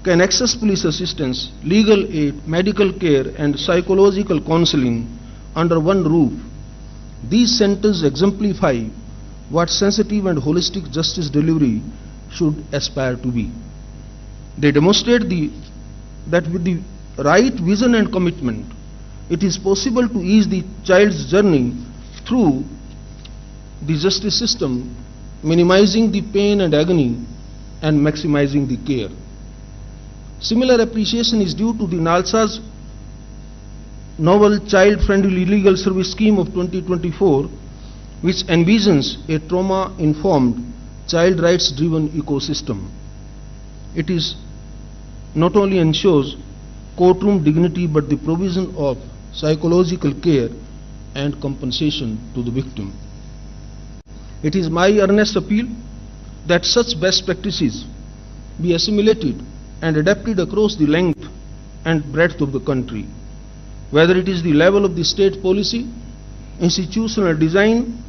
[SPEAKER 8] can access police assistance, legal aid, medical care and psychological counseling under one roof, these centers exemplify what sensitive and holistic justice delivery should aspire to be. They demonstrate that with the right vision and commitment, it is possible to ease the child's journey through the justice system, minimizing the pain and agony and maximizing the care. Similar appreciation is due to the NALSA's novel child-friendly legal service scheme of 2024, which envisions a trauma-informed, child rights-driven ecosystem. It is not only ensures courtroom dignity but the provision of psychological care and compensation to the victim. It is my earnest appeal that such best practices be assimilated and adapted across the length and breadth of the country. Whether it is the level of the state policy, institutional design,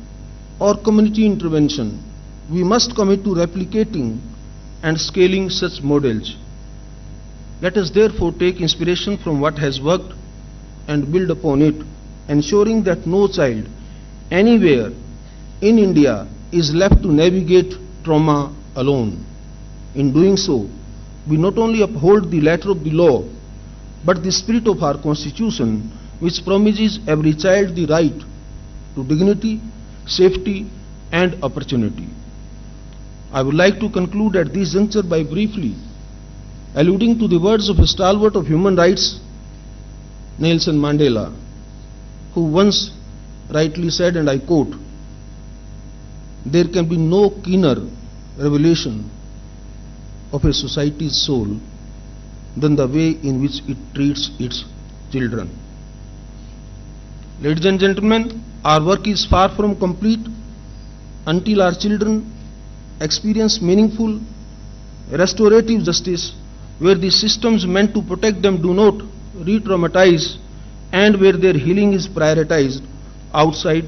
[SPEAKER 8] or community intervention, we must commit to replicating and scaling such models. Let us therefore take inspiration from what has worked and build upon it, ensuring that no child anywhere in India is left to navigate trauma alone. In doing so, we not only uphold the letter of the law, but the spirit of our Constitution, which promises every child the right to dignity, safety, and opportunity. I would like to conclude at this juncture by briefly alluding to the words of a stalwart of human rights, Nelson Mandela, who once rightly said, and I quote, "There can be no keener revelation of a society's soul than the way in which it treats its children. Ladies and gentlemen, our work is far from complete until our children experience meaningful restorative justice, where the systems meant to protect them do not re-traumatize, and where their healing is prioritized outside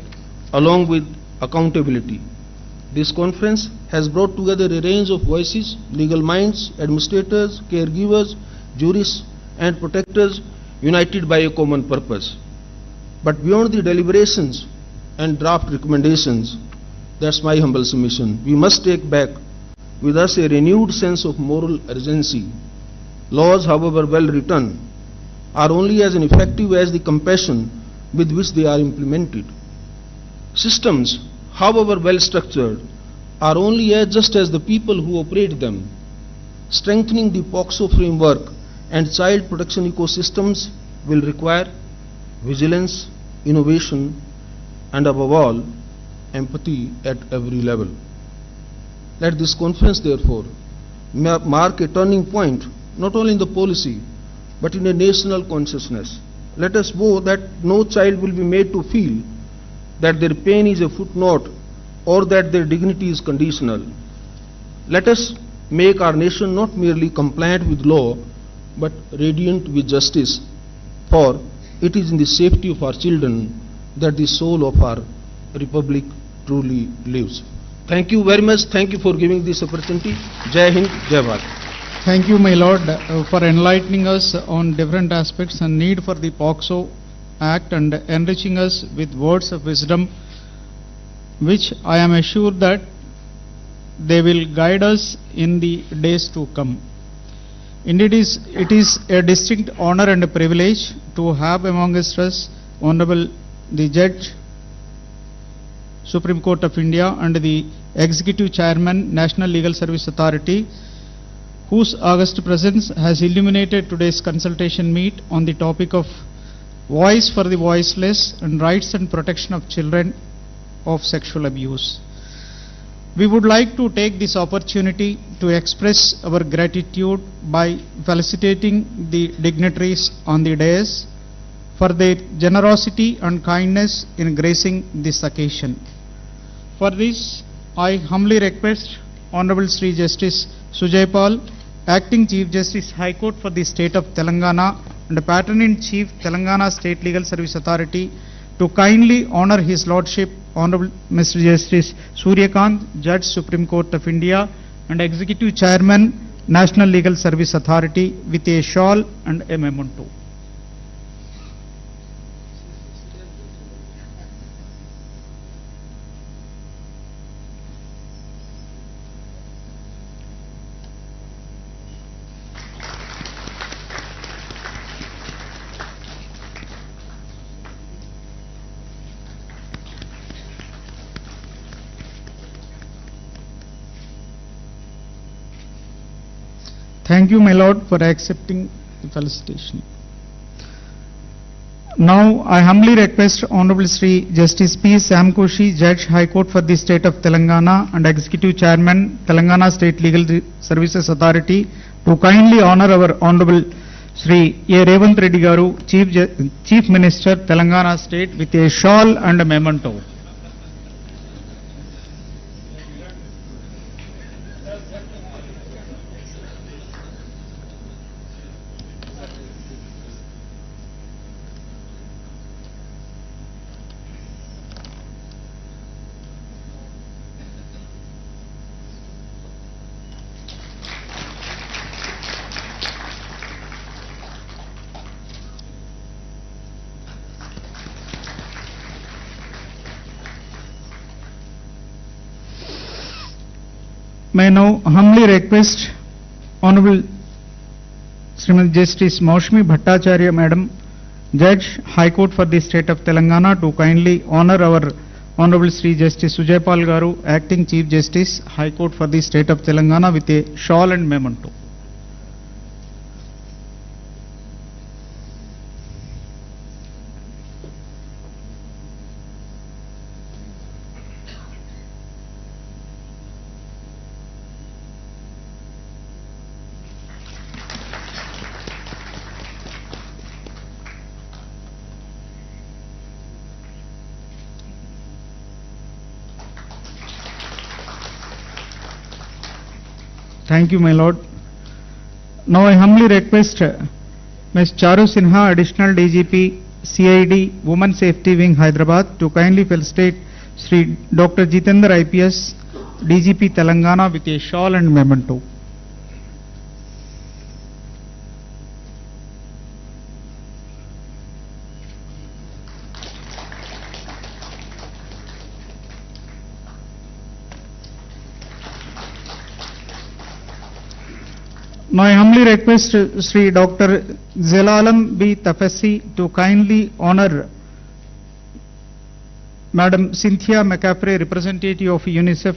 [SPEAKER 8] along with accountability. This conference has brought together a range of voices, legal minds, administrators, caregivers, jurists, and protectors united by a common purpose. But beyond the deliberations and draft recommendations, that's my humble submission, we must take back with us a renewed sense of moral urgency. Laws, however well written, are only as effective as the compassion with which they are implemented. Systems, however well structured, are only as just as the people who operate them. Strengthening the POSCO framework and child protection ecosystems will require vigilance, innovation, and above all, empathy at every level. Let this conference, therefore, mark a turning point not only in the policy but in a national consciousness. Let us vow that no child will be made to feel that their pain is a footnote or that their dignity is conditional. Let us make our nation not merely compliant with law but radiant with justice, for it is in the safety of our children that the soul of our republic truly lives. Thank you very much. Thank you for giving this opportunity. Jai Hind, Jai Bharat.
[SPEAKER 3] Thank you, my Lord, for enlightening us on different aspects and need for the POSCO Act and enriching us with words of wisdom, which I am assured that they will guide us in the days to come. Indeed, it is a distinct honor and a privilege to have amongst us Honorable the Judge, Supreme Court of India, and the Executive Chairman, National Legal Service Authority, whose august presence has illuminated today's consultation meet on the topic of voice for the voiceless and rights and protection of children of sexual abuse. We would like to take this opportunity to express our gratitude by felicitating the dignitaries on the dais for their generosity and kindness in gracing this occasion. For this, I humbly request Honorable Sri Justice Sujay Paul, Acting Chief Justice High Court for the State of Telangana and Patron-in-Chief Telangana State Legal Service Authority, to kindly honor His Lordship Honorable Mr. Justice Suryakanth, Judge, Supreme Court of India, and Executive Chairman, National Legal Service Authority, with a shawl and a memento. Thank you, my Lord, for accepting the felicitation. Now, I humbly request Honorable Sri Justice P. Sam Koshi, Judge, High Court for the State of Telangana and Executive Chairman, Telangana State Legal Services Authority, to kindly honor our Honorable Sri Revanth Reddy Garu, Chief Minister, Telangana State, with a shawl and a memento. May I now humbly request Honorable Srimati Justice Maushmi Bhattacharya Madam, Judge, High Court for the State of Telangana, to kindly honor our Honorable Sri Justice Sujay Paul Garu, Acting Chief Justice, High Court for the State of Telangana, with a shawl and memento. Thank you, my lord. Now I humbly request Ms. Charu Sinha, Additional DGP, CID, Women Safety Wing, Hyderabad, to kindly felicitate Sri Dr. Jitendra IPS, DGP Telangana, with a shawl and memento. Now I humbly request Sri Dr. Zelalam B. Tafassi to kindly honor Madam Cynthia McCaffrey, representative of UNICEF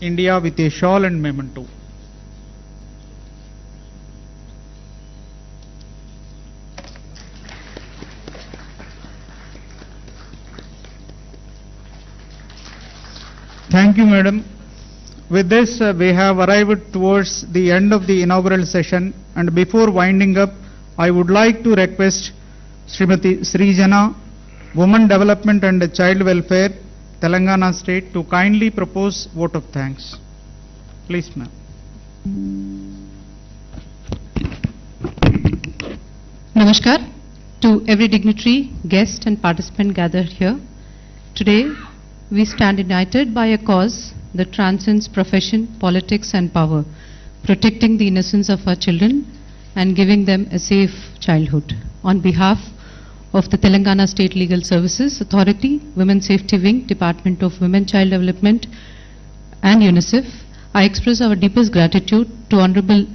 [SPEAKER 3] India, with a shawl and memento. Thank you, madam. With this, we have arrived towards the end of the inaugural session, and before winding up, I would like to request Srimati Srijana, Women Development and Child Welfare, Telangana State, to kindly propose vote of thanks. Please, ma'am.
[SPEAKER 9] Namaskar to every dignitary, guest and participant gathered here. Today, we stand united by a cause that transcends profession, politics and power, protecting the innocence of our children and giving them a safe childhood. On behalf of the Telangana State Legal Services Authority, Women's Safety Wing, Department of Women Child Development and UNICEF, I express our deepest gratitude to Honorable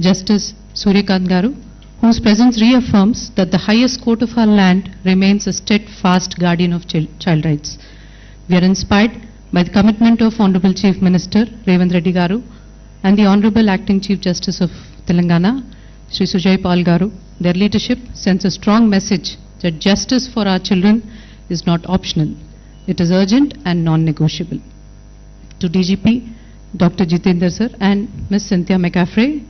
[SPEAKER 9] Justice Suryakant Garu, whose presence reaffirms that the highest court of our land remains a steadfast guardian of child rights. We are inspired by the commitment of Honorable Chief Minister Revanth Reddy Garu and the Honorable Acting Chief Justice of Telangana, Shri Sujay Pal Garu. Their leadership sends a strong message that justice for our children is not optional. It is urgent and non-negotiable. To DGP, Dr. Jitendra sir and Ms. Cynthia McCaffrey,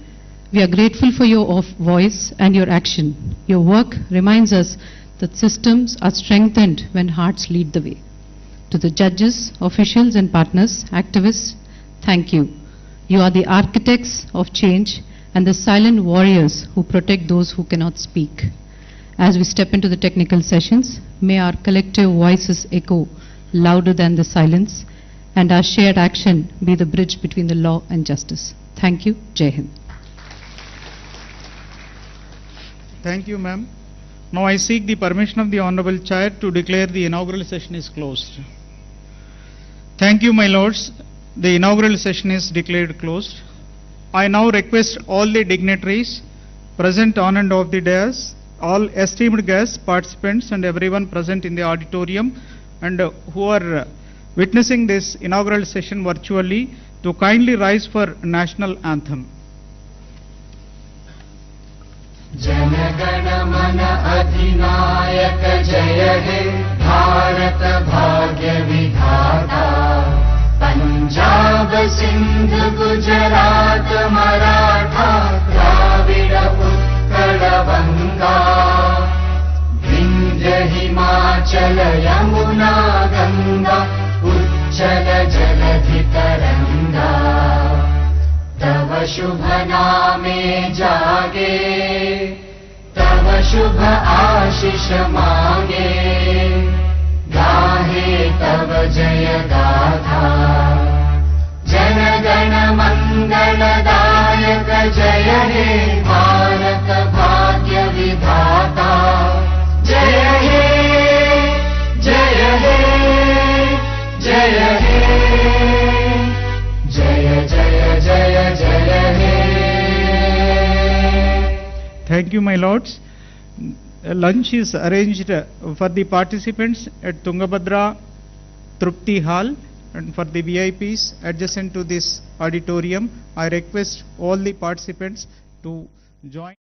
[SPEAKER 9] we are grateful for your voice and your action. Your work reminds us that systems are strengthened when hearts lead the way. To the judges, officials and partners, activists, thank you. You are the architects of change and the silent warriors who protect those who cannot speak. As we step into the technical sessions, may our collective voices echo louder than the silence and our shared action be the bridge between the law and justice. Thank you. Jai Hind.
[SPEAKER 3] Thank you, ma'am. Now I seek the permission of the Honorable Chair to declare the inaugural session is closed. Thank you, my lords. The inaugural session is declared closed. I now request all the dignitaries present on and off the dais, all esteemed guests, participants and everyone present in the auditorium and who are witnessing this inaugural session virtually to kindly rise for national anthem.
[SPEAKER 10] जनगण मन अधिनायक जय हे भारत भाग्य विधाता पंजाब सिंध गुजरात मराठा द्राविड उत्कल बंगा विंध्य हिमाचल यमुना गंगा उच्चल जलधि तरंगा तव शुभ नामे जागे तव शुभ आशीष मांगे गाहे तव जय गाथा जन गण मंगलदायक जय हे भारत भाग्य विधाता जय हे जय हे जय हे जय जय जय जय हे.
[SPEAKER 3] Thank you, my lords. Lunch is arranged for the participants at Tungabhadra Trupti Hall, and for the VIPs adjacent to this auditorium, I request all the participants to join.